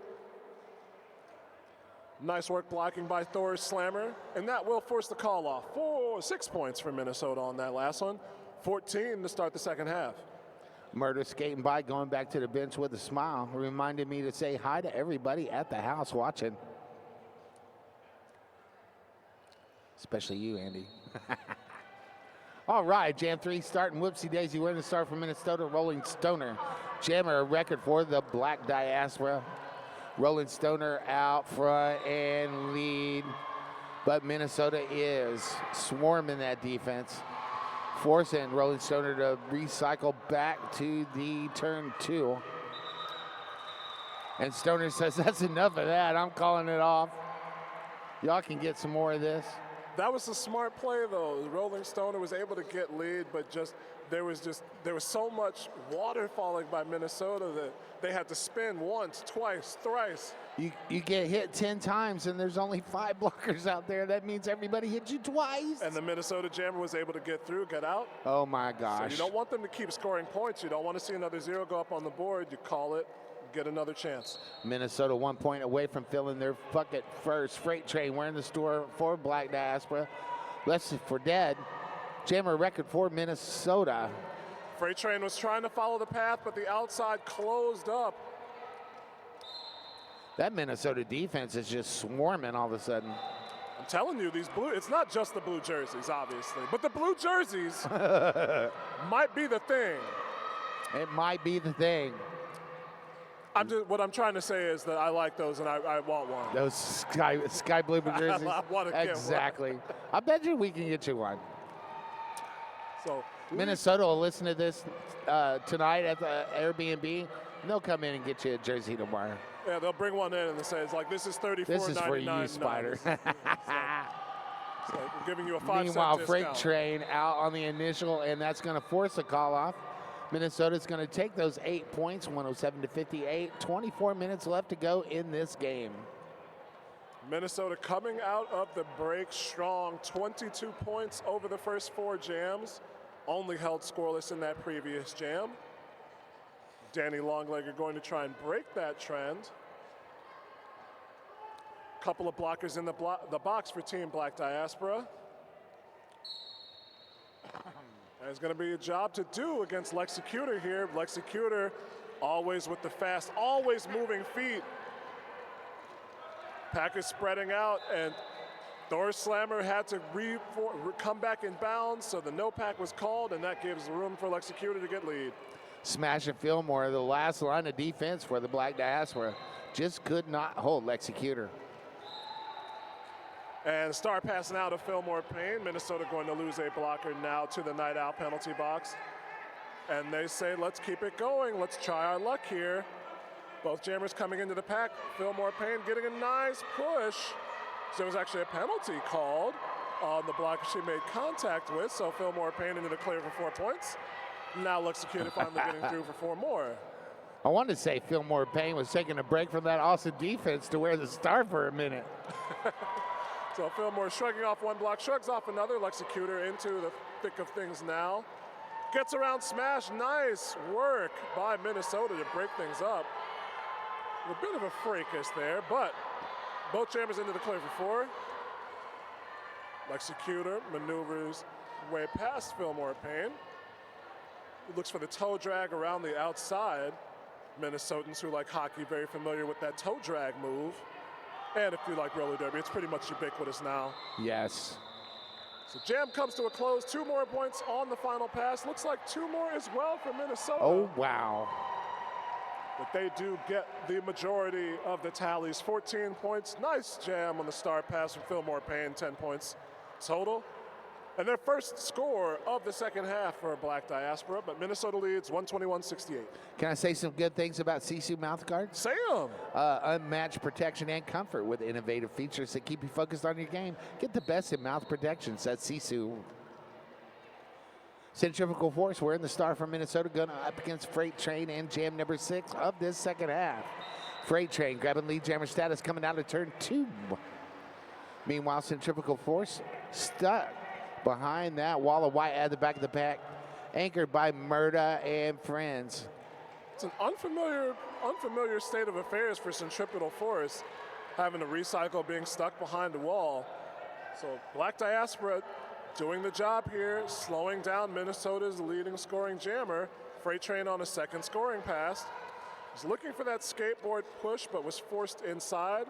Speaker 5: Nice work blocking by Thor's Slammer, and that will force the call off. 6 points for Minnesota on that last one. 14 to start the second half.
Speaker 3: Murder skating by, going back to the bench with a smile, reminded me to say hi to everybody at the house watching. Especially you, Andy. All right, Jam 3 starting. Whoopsie Daisy winning start for Minnesota, Rolling Stoner. Jammer a record for the Black Diaspora. Rolling Stoner out front and lead. But Minnesota is swarming that defense, forcing Rolling Stoner to recycle back to the turn 2. And Stoner says, that's enough of that. I'm calling it off. Y'all can get some more of this.
Speaker 5: That was a smart play, though. Rolling Stoner was able to get lead, but there was so much water falling by Minnesota that they had to spin once, twice, thrice.
Speaker 3: You get hit 10 times, and there's only 5 blockers out there. That means everybody hit you twice.
Speaker 5: And the Minnesota Jammer was able to get through, get out.
Speaker 3: Oh, my gosh.
Speaker 5: So you don't want them to keep scoring points. You don't want to see another 0 go up on the board. You call it, get another chance.
Speaker 3: Minnesota 1 point away from filling their bucket first. Freight Train, we're in the store for Black Diaspora. Less for dead. Jammer record for Minnesota.
Speaker 5: Freight Train was trying to follow the path, but the outside closed up.
Speaker 3: That Minnesota defense is just swarming all of a sudden.
Speaker 5: I'm telling you, it's not just the blue jerseys, obviously, but the blue jerseys might be the thing.
Speaker 3: It might be the thing.
Speaker 5: What I'm trying to say is that I like those and I want one.
Speaker 3: Those sky blue jerseys.
Speaker 5: I want to get
Speaker 3: exactly.
Speaker 5: one.
Speaker 3: I bet you we can get you one.
Speaker 5: So
Speaker 3: Minnesota will listen to this tonight at the Airbnb. And they'll come in and get you a jersey tomorrow.
Speaker 5: Yeah, they'll bring one in and they say, it's like, this is $34.99.
Speaker 3: This is for you, Spider.
Speaker 5: So we're giving you a 5-cent
Speaker 3: Meanwhile,
Speaker 5: discount.
Speaker 3: Freight Train out on the initial, and that's going to force a call off. Minnesota's going to take those 8 points, 107-58. 24 minutes left to go in this game.
Speaker 5: Minnesota coming out of the break strong, 22 points over the first 4 jams. Only held scoreless in that previous jam. Danny Longlegger going to try and break that trend. Couple of blockers in the box for Team Black Diaspora. There's going to be a job to do against Lexicutor here. Lexicutor always with the fast, always moving feet. Pack is spreading out, and Thor Slammer had to come back in bounds, so the no pack was called, and that gives room for Lexicutor to get lead.
Speaker 3: Smash and Fillmore, the last line of defense for the Black Diaspora, just could not hold Lexicutor.
Speaker 5: And Star passing out of Fillmore Payne. Minnesota going to lose a blocker now to the Night Owl penalty box. And they say, let's keep it going. Let's try our luck here. Both jammers coming into the pack. Fillmore Payne getting a nice push. So there was actually a penalty called on the blocker she made contact with. So Fillmore Payne into the clear for 4 points. Now Lexicutor finally getting through for 4 more.
Speaker 3: I wanted to say Fillmore Payne was taking a break from that awesome defense to wear the star for a minute.
Speaker 5: So Fillmore shrugging off one block, shrugs off another. Lexicutor into the thick of things now. Gets around Smash. Nice work by Minnesota to break things up. A bit of a fracas there, but both jammers into the clear for 4. Lexicutor maneuvers way past Fillmore Payne. He looks for the toe drag around the outside. Minnesotans who like hockey very familiar with that toe drag move. And if you like roller derby, it's pretty much ubiquitous now.
Speaker 3: Yes.
Speaker 5: So jam comes to a close. 2 more points on the final pass. Looks like 2 more as well for Minnesota.
Speaker 3: Oh, wow.
Speaker 5: But they do get the majority of the tallies. 14 points. Nice jam on the star pass from Fillmore Payne. 10 points total. And their first score of the second half for Black Diaspora, but Minnesota leads 121-68.
Speaker 3: Can I say some good things about Sisu mouthguards?
Speaker 5: Say 'em.
Speaker 3: Unmatched protection and comfort with innovative features that keep you focused on your game. Get the best in mouth protection, says Sisu. Centrifugal force, we're in the star from Minnesota, going up against Freight Train and jam number 6 of this second half. Freight Train grabbing lead jammer status coming out of turn 2. Meanwhile, Centrifugal force stuck behind that wall of white at the back of the pack, anchored by Murda and friends.
Speaker 5: It's an unfamiliar state of affairs for Centripetal Force, having to recycle being stuck behind the wall. So Black Diaspora doing the job here, slowing down Minnesota's leading scoring jammer. Freight Train on a second scoring pass. Was looking for that skateboard push, but was forced inside.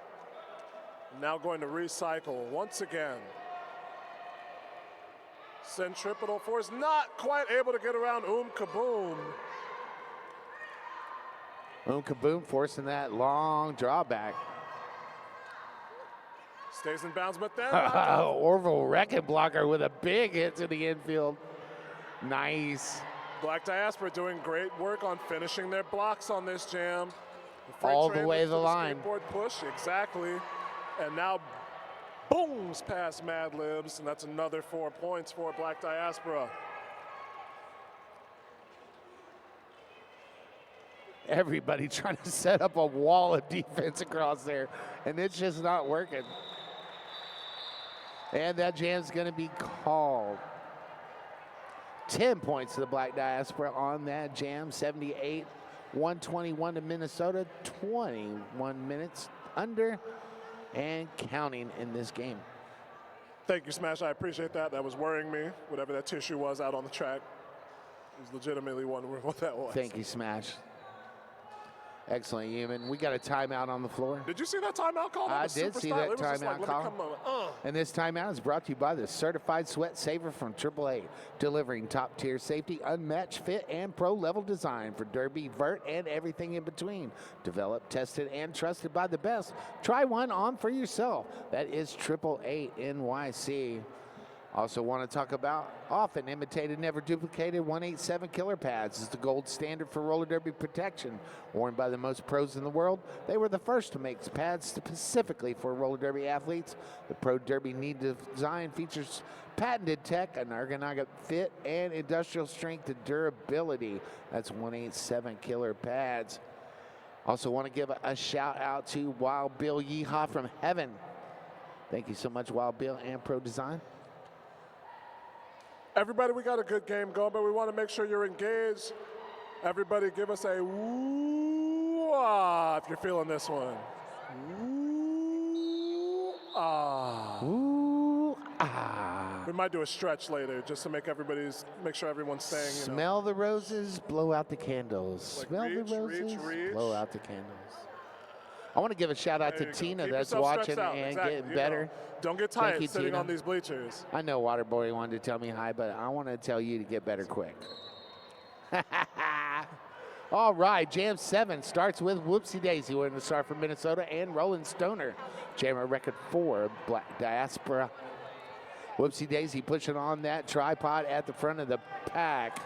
Speaker 5: Now going to recycle once again. Centripetal Force not quite able to get around Kaboom.
Speaker 3: Kaboom forcing that long drawback.
Speaker 5: Stays in bounds, but then
Speaker 3: Orville Wrecking Blocker with a big hit to the infield. Nice.
Speaker 5: Black Diaspora doing great work on finishing their blocks on this jam.
Speaker 3: All the way to the line.
Speaker 5: Skateboard push, exactly. And now booms past Mad Libs, and that's another 4 points for Black Diaspora.
Speaker 3: Everybody trying to set up a wall of defense across there, and it's just not working. And that jam's going to be called. 10 points to the Black Diaspora on that jam. 78-121 to Minnesota. 21 minutes under and counting in this game.
Speaker 5: Thank you, Smash. I appreciate that. That was worrying me, whatever that tissue was out on the track. I was legitimately wondering what that was.
Speaker 3: Thank you, Smash. Excellent, Human. We got a timeout on the floor.
Speaker 5: Did you see that timeout call? That
Speaker 3: I
Speaker 5: was
Speaker 3: did
Speaker 5: super
Speaker 3: see
Speaker 5: style.
Speaker 3: that
Speaker 5: It was just like,
Speaker 3: timeout
Speaker 5: let me
Speaker 3: call.
Speaker 5: come on.
Speaker 3: And this timeout is brought to you by the Certified Sweat Saver from AAA, delivering top-tier safety, unmatched fit, and pro-level design for derby, vert, and everything in between. Developed, tested, and trusted by the best. Try one on for yourself. That is AAA NYC. Also want to talk about often imitated, never duplicated 187 killer pads is the gold standard for roller derby protection. Worn by the most pros in the world, they were the first to make pads specifically for roller derby athletes. The Pro Derby Knee design features patented tech, an ergonomic fit, and industrial strength and durability. That's 187 killer pads. Also want to give a shout out to Wild Bill Yeehaw from Heaven. Thank you so much, Wild Bill and Pro Design.
Speaker 5: Everybody, we got a good game going, but we want to make sure you're engaged. Everybody give us a woo-ah if you're feeling this one. Woo-ah.
Speaker 3: Woo-ah.
Speaker 5: We might do a stretch later just to make sure everyone's staying, you know.
Speaker 3: Smell the roses, blow out the candles.
Speaker 5: Like
Speaker 3: Smell
Speaker 5: reach,
Speaker 3: the roses,
Speaker 5: reach.
Speaker 3: blow out the candles. I want to give a shout out to
Speaker 5: There you go.
Speaker 3: Tina
Speaker 5: Keep
Speaker 3: that's
Speaker 5: yourself
Speaker 3: watching
Speaker 5: stretched out.
Speaker 3: and
Speaker 5: Exactly.
Speaker 3: getting
Speaker 5: You
Speaker 3: better.
Speaker 5: know. Don't get
Speaker 3: Thank
Speaker 5: tired
Speaker 3: you,
Speaker 5: sitting
Speaker 3: Tina.
Speaker 5: on these bleachers.
Speaker 3: I know Waterboy wanted to tell me hi, but I want to tell you to get better quick. All right, Jam 7 starts with Whoopsie Daisy. We're in the start from Minnesota and Roland Stoner. Jammer record 4, Black Diaspora. Whoopsie Daisy pushing on that tripod at the front of the pack.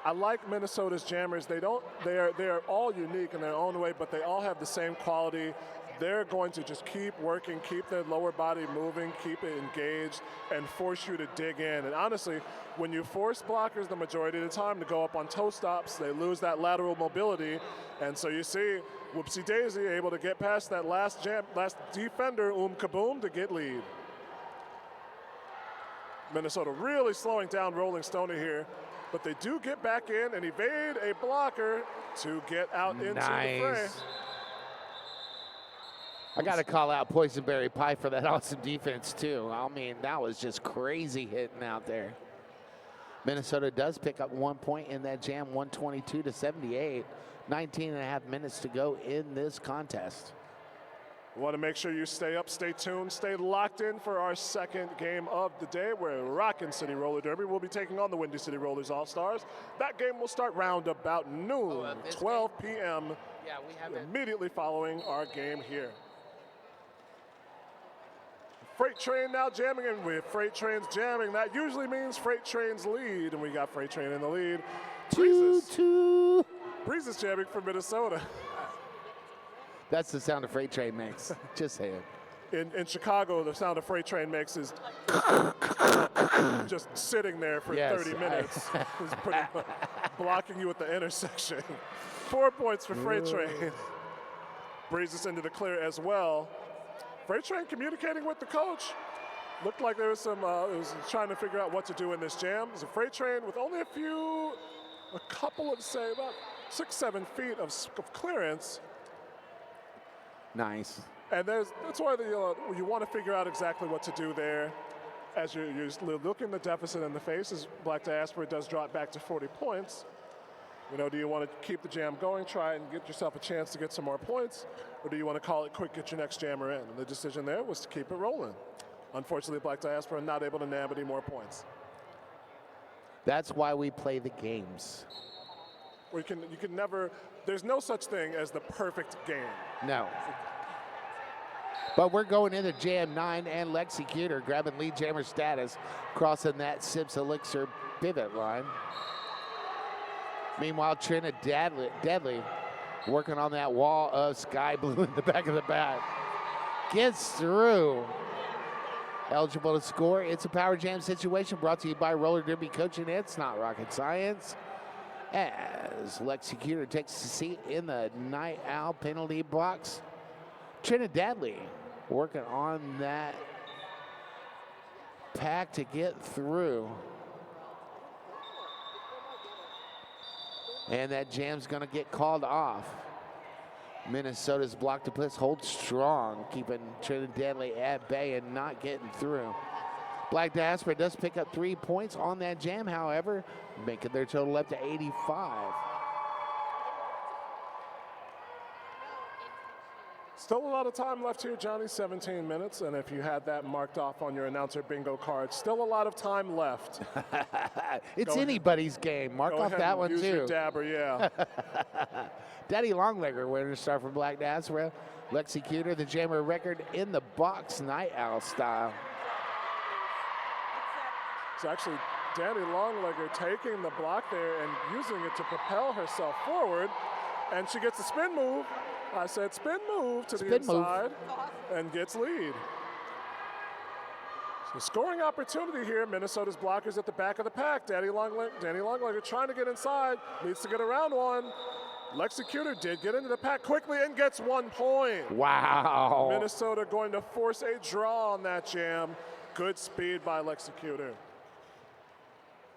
Speaker 5: I like Minnesota's jammers. They are all unique in their own way, but they all have the same quality. They're going to just keep working, keep their lower body moving, keep it engaged, and force you to dig in. And honestly, when you force blockers the majority of the time to go up on toe stops, they lose that lateral mobility. And so you see Whoopsie Daisy able to get past that last defender, Kaboom, to get lead. Minnesota really slowing down Rolling Stoner here, but they do get back in and evade a blocker to get out into the fray.
Speaker 3: I got to call out Poisonberry Pie for that awesome defense, too. I mean, that was just crazy hitting out there. Minnesota does pick up 1 point in that jam, 122-78. 19 and a half minutes to go in this contest.
Speaker 5: We want to make sure you stay up, stay tuned, stay locked in for our second game of the day, where Rockin' City Roller Derby will be taking on the Windy City Rollers All-Stars. That game will start round about noon, 12 p.m., immediately following our game here. Freight Train now jamming, and with Freight Train's jamming, that usually means Freight Train's lead, and we got Freight Train in the lead. Breeze is jamming for Minnesota.
Speaker 3: That's the sound a Freight Train makes. Just saying.
Speaker 5: In Chicago, the sound a Freight Train makes is just sitting there for 30 minutes. It's pretty much blocking you at the intersection. 4 points for Freight Train. Breeze is into the clear as well. Freight Train communicating with the coach. Looked like there was some, it was trying to figure out what to do in this jam. It's a Freight Train with only a couple of, say, about 6-7 feet of clearance.
Speaker 3: Nice.
Speaker 5: And that's why you want to figure out exactly what to do there. As you're looking the deficit in the face, as Black Diaspora does drop back to 40 points. Do you want to keep the jam going, try and get yourself a chance to get some more points, or do you want to call it quick, get your next jammer in? And the decision there was to keep it rolling. Unfortunately, Black Diaspora not able to nab any more points.
Speaker 3: That's why we play the games.
Speaker 5: where you can never, there's no such thing as the perfect game.
Speaker 3: No. But we're going into Jam 9 and Lexicutor grabbing lead jammer status, crossing that Sips Elixir pivot line. Meanwhile, Trina Deadly working on that wall of sky blue in the back of the bat. Gets through. Eligible to score. It's a power jam situation brought to you by Roller Derby Coaching. It's not rocket science. As Lexicutor takes a seat in the Night Owl penalty box. Trinidadly working on that pack to get through. And that jam's gonna get called off. Minnesota's block to push holds strong, keeping Trinidadly at bay and not getting through. Black Diaspora does pick up 3 points on that jam, however, making their total up to 85.
Speaker 5: Still a lot of time left here, Johnny, 17 minutes. And if you had that marked off on your announcer bingo card, still a lot of time left.
Speaker 3: It's anybody's game. Mark off that one,
Speaker 5: use
Speaker 3: too.
Speaker 5: Your dabber, yeah.
Speaker 3: Daddy Longlegger winner star for Black Diaspora. Lexicutor, the jammer record in the box, Night Owl style.
Speaker 5: It's actually Danny Longlegger taking the block there and using it to propel herself forward. And she gets a spin move. I said spin move to the inside and gets lead. So scoring opportunity here. Minnesota's blockers at the back of the pack. Danny Longlegger trying to get inside. Needs to get around one. Lexicutor did get into the pack quickly and gets 1 point.
Speaker 3: Wow.
Speaker 5: Minnesota going to force a draw on that jam. Good speed by Lexicutor.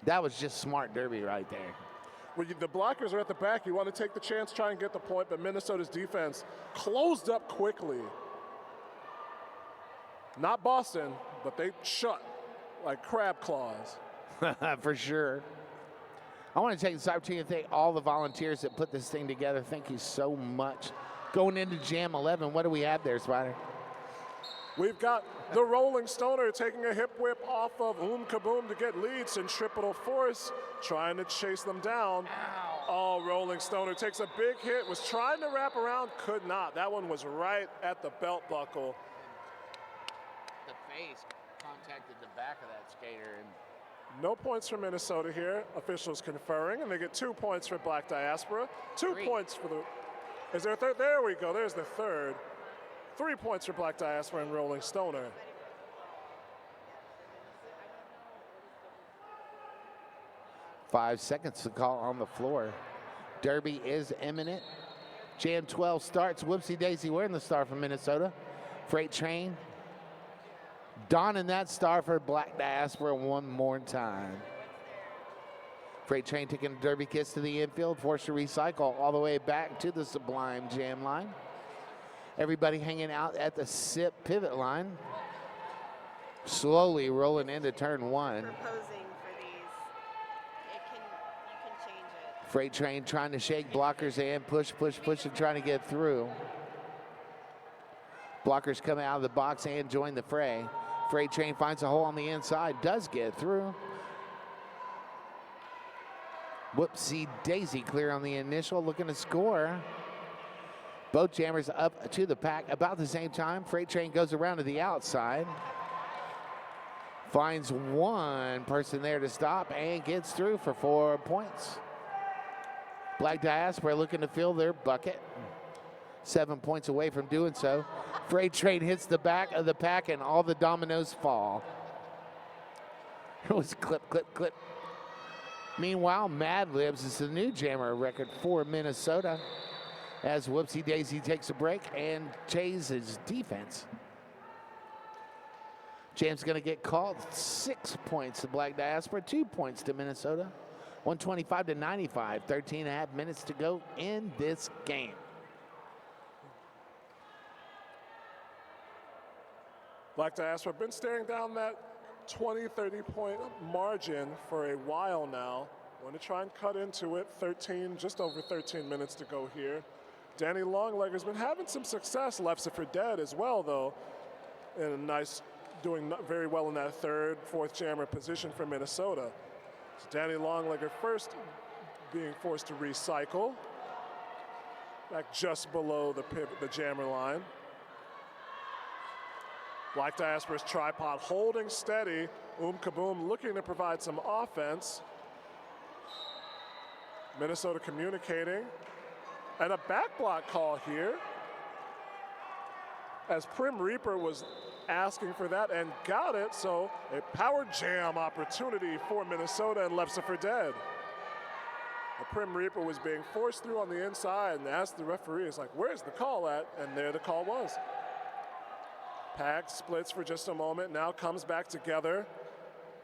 Speaker 3: That was just smart derby right there.
Speaker 5: When the blockers are at the back, you want to take the chance, try and get the point, but Minnesota's defense closed up quickly. Not Boston, but they shut like crab claws.
Speaker 3: For sure. I want to take this opportunity to thank all the volunteers that put this thing together. Thank you so much. Going into Jam 11, what do we have there, Spider?
Speaker 5: We've got the Rolling Stoner taking a hip whip off of Kaboom to get lead. Centripetal Force trying to chase them down. Oh, Rolling Stoner takes a big hit, was trying to wrap around, could not. That one was right at the belt buckle.
Speaker 3: The face contacted the back of that skater. And
Speaker 5: no points for Minnesota here. Officials conferring, and they get 2 points for Black Diaspora. 2 points for the, is there a third? There we go, there's the third. 3 points for Black Diaspora and Rolling Stoner.
Speaker 3: .5 seconds to call on the floor. Derby is imminent. Jam 12 starts. Whoopsie Daisy wearing the star from Minnesota. Freight Train donning that star for Black Diaspora one more time. Freight Train taking a derby kiss to the infield, forced to recycle all the way back to the Sublime jam line. Everybody hanging out at the SIP pivot line. Slowly rolling into turn one.
Speaker 7: Proposing for these, you can change it.
Speaker 3: Freight Train trying to shake blockers and push, and trying to get through. Blockers coming out of the box and join the fray. Freight Train finds a hole on the inside, does get through. Whoopsie Daisy clear on the initial, looking to score. Both jammers up to the pack about the same time. Freight Train goes around to the outside. Finds one person there to stop and gets through for 4 points. Black Diaspora looking to fill their bucket. 7 points away from doing so. Freight Train hits the back of the pack and all the dominoes fall. It was clip. Meanwhile, Mad Libs is the new jammer record for Minnesota as Whoopsie Daisy takes a break and chases defense. Jam's gonna get called. 6 points to Black Diaspora, 2 points to Minnesota. 125 to 95, 13 and a half minutes to go in this game.
Speaker 5: Black Diaspora been staring down that 20, 30 point margin for a while now. Want to try and cut into it. Just over 13 minutes to go here. Danny Longlegger's been having some success. Left it for dead as well, though. And a nice, doing very well in that third, fourth jammer position for Minnesota. So Danny Longlegger first being forced to recycle. Back just below the jammer line. Black Diaspora's tripod holding steady. Kaboom looking to provide some offense. Minnesota communicating. And a back block call here, as Prim Reaper was asking for that and got it, so a power jam opportunity for Minnesota and left it for dead. The Prim Reaper was being forced through on the inside and asked the referee, it's like, where's the call at? And there the call was. Pack splits for just a moment, now comes back together,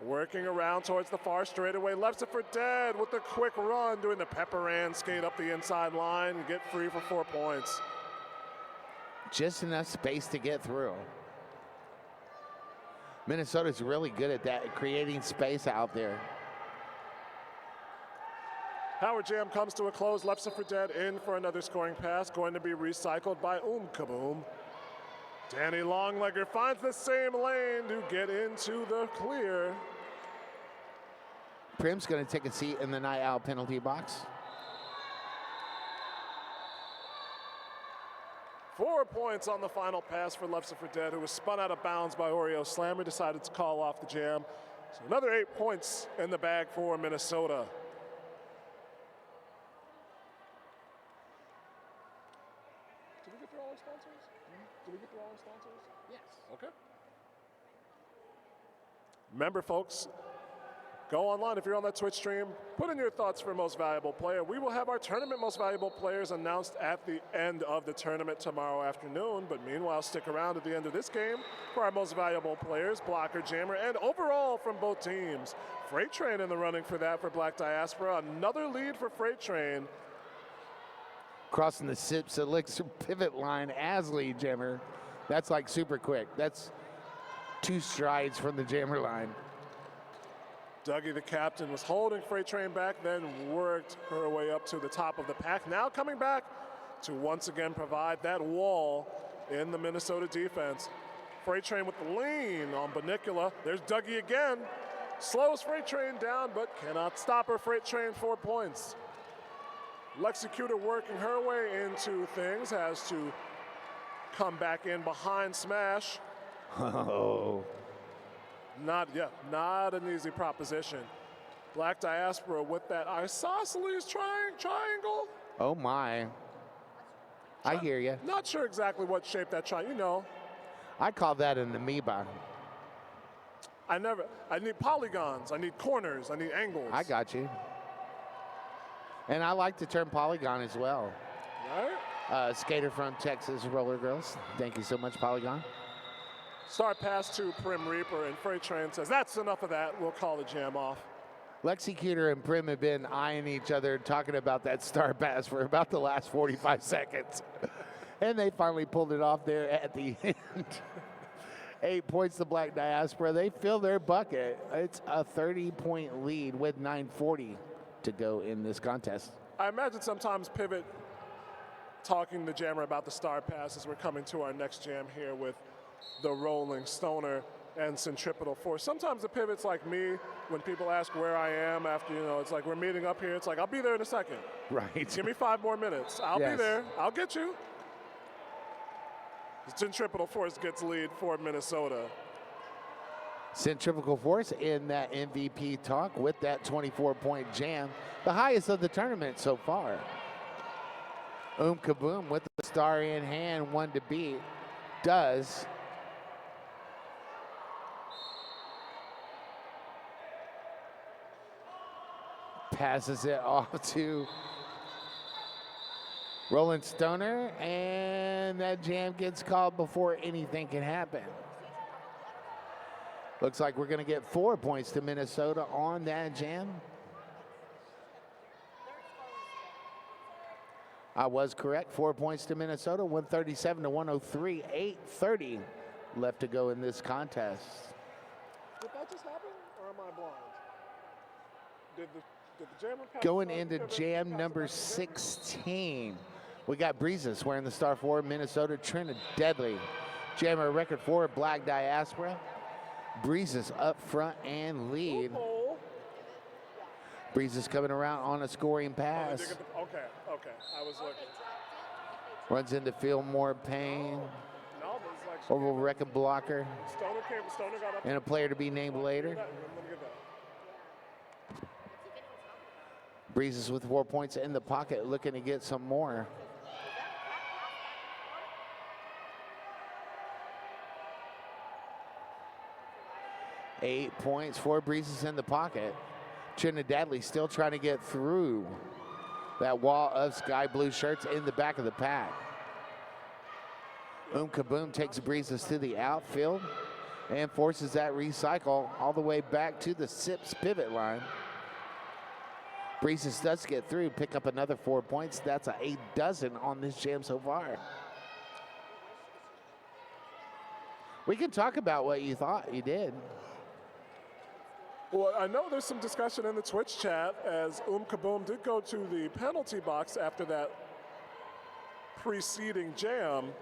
Speaker 5: working around towards the far straightaway, left it for dead with a quick run, doing the pepper-and skate up the inside line and get free for 4 points.
Speaker 3: Just enough space to get through. Minnesota's really good at that, creating space out there.
Speaker 5: Howard Jam comes to a close, left it for dead, in for another scoring pass, going to be recycled by Kaboom. Danny Longlegger finds the same lane to get into the clear.
Speaker 3: Prim's going to take a seat in the night out penalty box.
Speaker 5: 4 points on the final pass for Left for Dead, who was spun out of bounds by Oreo Slammer, decided to call off the jam. So another 8 points in the bag for Minnesota. Did we get through all our sponsors? Did we get through all our sponsors?
Speaker 3: Yes.
Speaker 5: Okay. Remember, folks, go online if you're on that Twitch stream. Put in your thoughts for most valuable player. We will have our tournament most valuable players announced at the end of the tournament tomorrow afternoon. But meanwhile, stick around at the end of this game for our most valuable players, blocker, jammer, and overall from both teams. Freight Train in the running for that for Black Diaspora. Another lead for Freight Train.
Speaker 3: Crossing the Sips Elixir pivot line as lead jammer. That's like super quick. That's 2 strides from the jammer line.
Speaker 5: Dougie, the captain, was holding Freight Train back, then worked her way up to the top of the pack. Now coming back to once again provide that wall in the Minnesota defense. Freight Train with the lean on Banicula. There's Dougie again. Slows Freight Train down, but cannot stop her. Freight Train 4 points. Lexicutor working her way into things, has to come back in behind Smash.
Speaker 3: Oh.
Speaker 5: Not an easy proposition. Black Diaspora with that isosceles triangle.
Speaker 3: Oh my. I hear you.
Speaker 5: Not sure exactly what shape that triangle, you know.
Speaker 3: I call that an amoeba.
Speaker 5: I need polygons, I need corners, I need angles.
Speaker 3: I got you. And I like the term polygon as well.
Speaker 5: Right?
Speaker 3: Skater from Texas Roller Girls. Thank you so much, Polygon.
Speaker 5: Start pass to Prim Reaper, and Freight Train says, that's enough of that, we'll call the jam off.
Speaker 3: Lexicutor and Prim have been eyeing each other, talking about that star pass for about the last 45 seconds. And they finally pulled it off there at the end. 8 points to Black Diaspora. They fill their bucket. It's a 30-point lead with 9:40 to go in this contest.
Speaker 5: I imagine sometimes Pivot talking to Jammer about the star pass as we're coming to our next jam here with the Rolling Stoner and Centripetal Force. Sometimes the Pivot's like me when people ask where I am after, it's like we're meeting up here. It's like, I'll be there in a second.
Speaker 3: Right.
Speaker 5: Give me 5 more minutes. I'll be there. I'll get you. The Centripetal Force gets lead for Minnesota.
Speaker 3: Centrifugal Force in that MVP talk with that 24-point jam, the highest of the tournament so far. Kaboom with the star in hand, one to beat, does. Passes it off to Roland Stoner, and that jam gets called before anything can happen. Looks like we're going to get 4 points to Minnesota on that jam. I was correct. 4 points to Minnesota, 137 to 103, 8:30 left to go in this contest.
Speaker 5: Did that just happen, or am I blind? Did the jammer pass?
Speaker 3: Going into jam number 16. We got Breezes wearing the star for Minnesota, Trina Deadly. Jammer record for Black Diaspora. Breezes up front and lead. Breeze is coming around on a scoring pass.
Speaker 5: Okay. I was looking.
Speaker 3: Runs into Fillmore Payne.
Speaker 5: No, there's like
Speaker 3: Over Wrecking Blocker.
Speaker 5: Stoner got up.
Speaker 3: And a player to be named later.
Speaker 5: Let me get that.
Speaker 3: Breezes with 4 points in the pocket, looking to get some more. Eight points, 4 Breezes in the pocket. Trinidadley still trying to get through that wall of sky blue shirts in the back of the pack. Kaboom takes Breezes to the outfield and forces that recycle all the way back to the SIPS pivot line. Breezes does get through, pick up another 4 points. That's a dozen on this jam so far. We can talk about what you thought you did.
Speaker 5: Well, I know there's some discussion in the Twitch chat as Kaboom did go to the penalty box after that preceding jam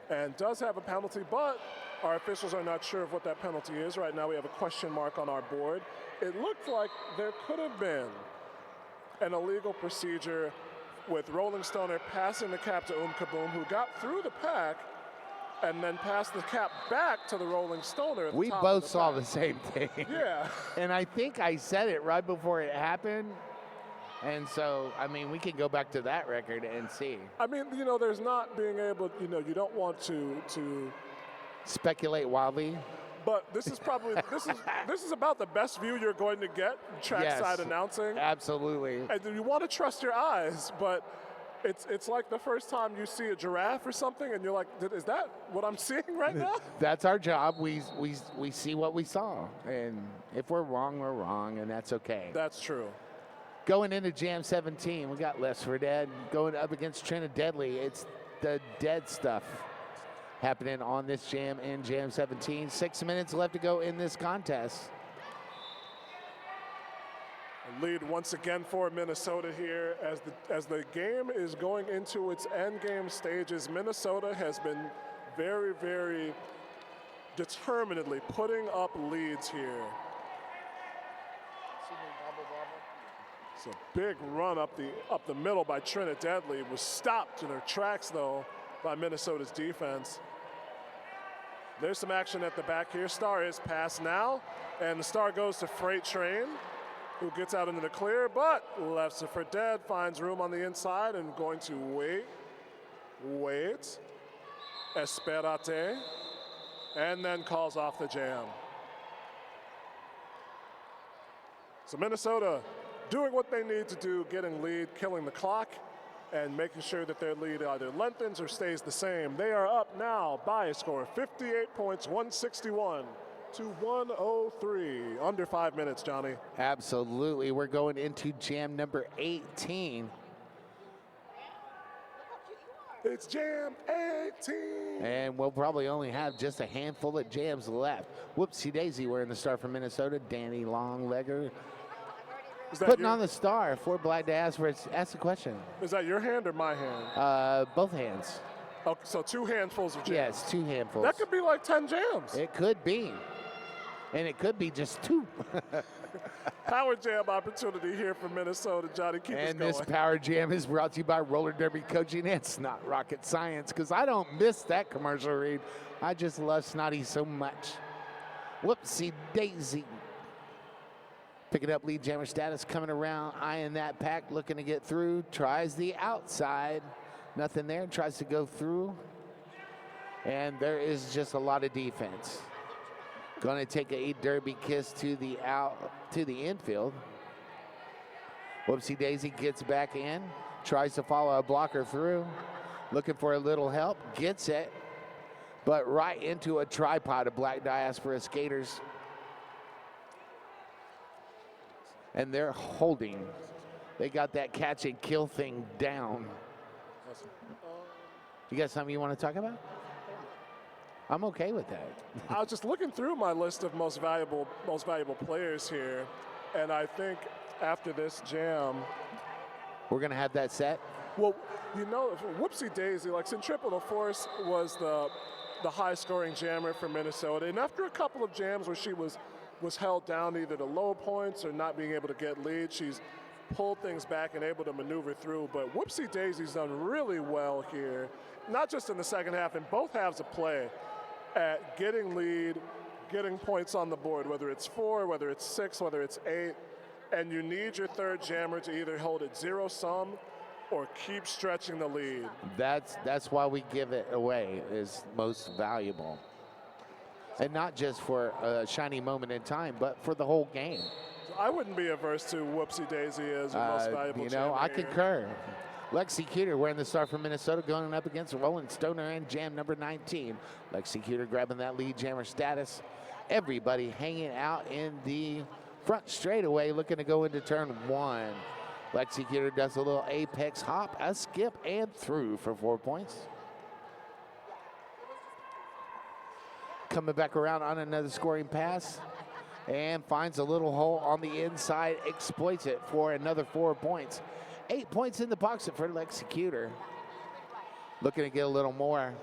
Speaker 5: and does have a penalty, but our officials are not sure of what that penalty is. Right now we have a question mark on our board. It looked like there could have been an illegal procedure with Rolling Stoner passing the cap to Kaboom, who got through the pack and then passed the cap back to the Rolling Stoner. At the
Speaker 3: We
Speaker 5: top
Speaker 3: both
Speaker 5: of the
Speaker 3: saw
Speaker 5: pack.
Speaker 3: the same thing.
Speaker 5: Yeah.
Speaker 3: And I think I said it right before it happened. And so, I mean, we can go back to that record and see.
Speaker 5: I mean, you know, there's not being able, you know, you don't want to
Speaker 3: Speculate wildly.
Speaker 5: but this is probably this is about the best view you're going to get trackside announcing.
Speaker 3: Absolutely.
Speaker 5: And you want to trust your eyes, but it's like the first time you see a giraffe or something, and you're like, is that what I'm seeing right now?
Speaker 3: That's our job. We see what we saw. And if we're wrong, and that's okay.
Speaker 5: That's true.
Speaker 3: Going into Jam 17, we got Less for Dead. Going up against Trinidadly, it's the dead stuff happening on this jam in Jam 17. 6 minutes left to go in this contest.
Speaker 5: A lead once again for Minnesota here as the game is going into its end game stages. Minnesota has been very, very determinedly putting up leads here. It's a big run up the middle by Trinidadly. Was stopped in their tracks though by Minnesota's defense. There's some action at the back here. Star is passed now, and the Star goes to Freight Train, who gets out into the clear, but left for dead, finds room on the inside and going to wait, esperate, and then calls off the jam. So Minnesota doing what they need to do, getting lead, killing the clock, and making sure that their lead either lengthens or stays the same. They are up now by a score of 58 points, 161 to 103. Under 5 minutes, Johnny.
Speaker 3: Absolutely. We're going into jam number 18.
Speaker 5: It's jam 18.
Speaker 3: And we'll probably only have just a handful of jams left. Whoopsie daisy, we're in the Star from Minnesota. Danny Longlegger putting on the Star for Black Diaspora. Ask the question.
Speaker 5: Is that your hand or my hand?
Speaker 3: Both hands.
Speaker 5: Okay, so 2 handfuls of jams.
Speaker 3: Yes, 2 handfuls.
Speaker 5: That could be like 10 jams.
Speaker 3: It could be. And it could be just 2.
Speaker 5: Power jam opportunity here for Minnesota. Johnny, keep us
Speaker 3: And
Speaker 5: going.
Speaker 3: this Power Jam is brought to you by Roller Derby Coaching. It's not rocket science, because I don't miss that commercial read. I just love Snotty so much. Whoopsie daisy. Picking up lead jammer status, coming around, eyeing that pack, looking to get through. Tries the outside. Nothing there. Tries to go through. And there is just a lot of defense. Going to take a derby kiss to the infield. Whoopsie daisy gets back in. Tries to follow a blocker through. Looking for a little help. Gets it. But right into a tripod of Black Diaspora skaters. And they're holding. They got that catch and kill thing down. You got something you want to talk about? I'm okay with that.
Speaker 5: I was just looking through my list of most valuable players here, and I think after this jam,
Speaker 3: we're gonna have that set.
Speaker 5: Well, you know, Whoopsie Daisy, like Centripetal Force was the high-scoring jammer for Minnesota, and after a couple of jams where she was held down either to low points or not being able to get lead, she's pulled things back and able to maneuver through. But Whoopsie Daisy's done really well here, not just in the second half, in both halves of play, at getting lead, getting points on the board, whether it's 4, whether it's 6, whether it's 8. And you need your third jammer to either hold it 0-sum or keep stretching the lead.
Speaker 3: That's why we give it away, is most valuable. And not just for a shiny moment in time, but for the whole game.
Speaker 5: I wouldn't be averse to Whoopsie Daisy as your most valuable jammer
Speaker 3: I
Speaker 5: here.
Speaker 3: concur. Lexi Cuter wearing the star from Minnesota, going up against Roland Stoner and jam number 19. Lexi Cuter grabbing that lead jammer status. Everybody hanging out in the front straightaway, looking to go into turn 1. Lexi Cuter does a little apex hop, a skip, and through for 4 points. Coming back around on another scoring pass and finds a little hole on the inside, exploits it for another 4 points. 8 points in the pocket for Lexi Cuter. Looking to get a little more.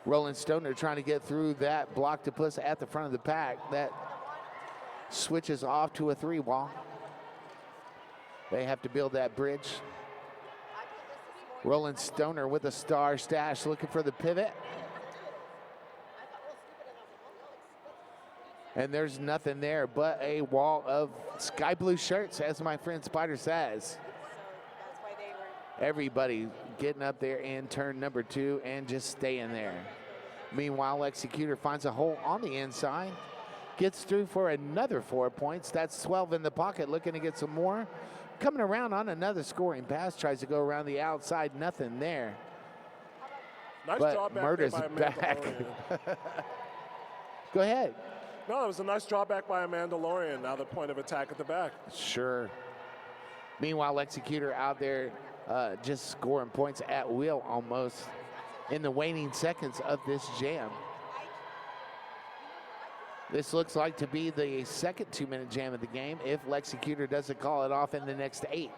Speaker 3: Roland Stoner trying to get through that block to push at the front of the pack. That switches off to a 3-wall. They have to build that bridge. Roland Stoner with a star stash, looking for the pivot. And there's nothing there but a wall of sky blue shirts, as my friend Spider says.
Speaker 7: So that's why they were.
Speaker 3: Everybody getting up there in turn number 2 and just staying there. Meanwhile, Lexi Cuter finds a hole on the inside, gets through for another 4 points. That's 12 in the pocket, looking to get some more. Coming around on another scoring pass, tries to go around the outside, nothing there.
Speaker 5: Nice
Speaker 3: But
Speaker 5: drawback
Speaker 3: Murda's
Speaker 5: there by
Speaker 3: back.
Speaker 5: Mandalorian.
Speaker 3: Go ahead.
Speaker 5: No, it was a nice drawback by a Mandalorian. Now the point of attack at the back.
Speaker 3: Sure. Meanwhile, Lexi Cuter out there just scoring points at will almost in the waning seconds of this jam. This looks like to be the second 2-minute jam of the game if Lexi Cuter doesn't call it off in the next 8.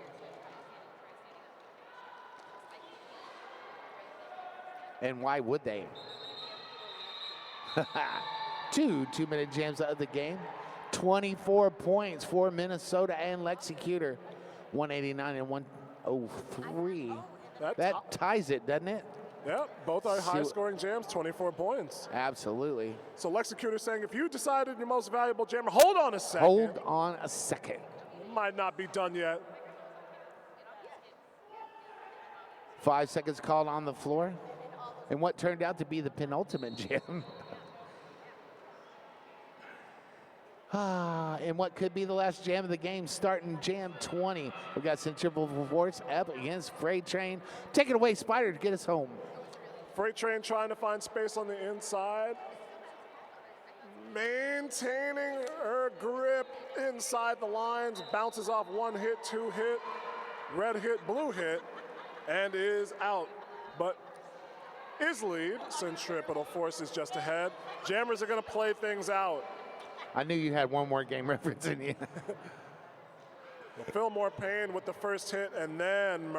Speaker 3: And why would they? 2 2-minute jams of the game. 24 points for Minnesota and Lexi Cuter. 189 and 103. That ties it, doesn't it?
Speaker 5: Yeah, both are high-scoring jams, 24 points.
Speaker 3: Absolutely.
Speaker 5: So Lexi Cuter saying, if you decided your most valuable jammer, hold on a second.
Speaker 3: Hold on a second.
Speaker 5: Might not be done yet.
Speaker 3: 5 seconds called on the floor. And what turned out to be the penultimate jam. And what could be the last jam of the game, starting jam 20. We got Centrifugal Force up against Freight Train. Take it away, Spider, to get us home.
Speaker 5: Freight Train trying to find space on the inside. Maintaining her grip inside the lines. Bounces off 1 hit, 2 hit, red hit, blue hit, and is out. But is lead. Centripetal Force is just ahead. Jammers are going to play things out.
Speaker 3: I knew you had one more game reference in you.
Speaker 5: Fillmore Payne with the first hit, and then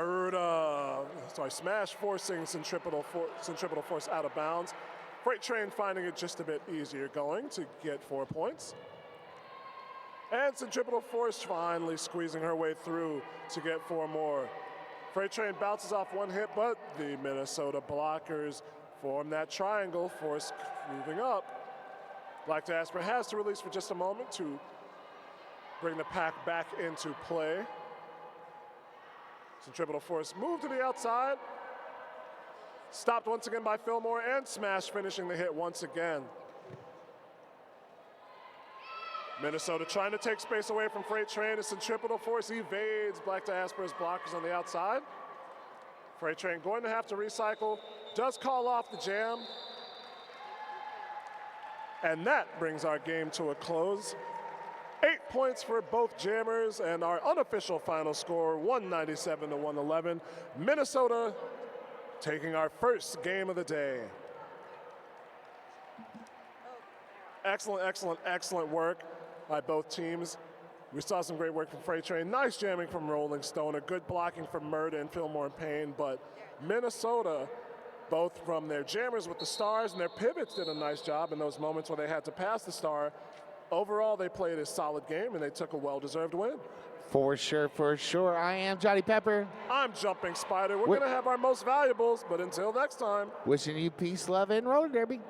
Speaker 5: Smash forcing Centripetal Force out of bounds. Freight Train finding it just a bit easier going to get 4 points. And Centripetal Force finally squeezing her way through to get 4 more. Freight Train bounces off 1 hit, but the Minnesota blockers form that triangle, Force moving up. Black Diaspora has to release for just a moment to bring the pack back into play. Centripetal Force moved to the outside. Stopped once again by Fillmore, and Smash finishing the hit once again. Minnesota trying to take space away from Freight Train as Centripetal Force evades Black Diaspora's blockers on the outside. Freight Train going to have to recycle, does call off the jam. And that brings our game to a close. 8 points for both jammers, and our unofficial final score, 197 to 111. Minnesota taking our first game of the day. Excellent, excellent, excellent work by both teams. We saw some great work from Freight Train. Nice jamming from Rolling Stoner. Good blocking from Murda and Fillmore Payne. But Minnesota, both from their jammers with the stars and their pivots, did a nice job in those moments where they had to pass the star overall, they played a solid game and they took a well-deserved win.
Speaker 3: For sure, for sure. I am Johnny Pepper.
Speaker 5: I'm Jumping Spider. We're going to have our most valuables, but until next time.
Speaker 3: Wishing you peace, love, and roller derby.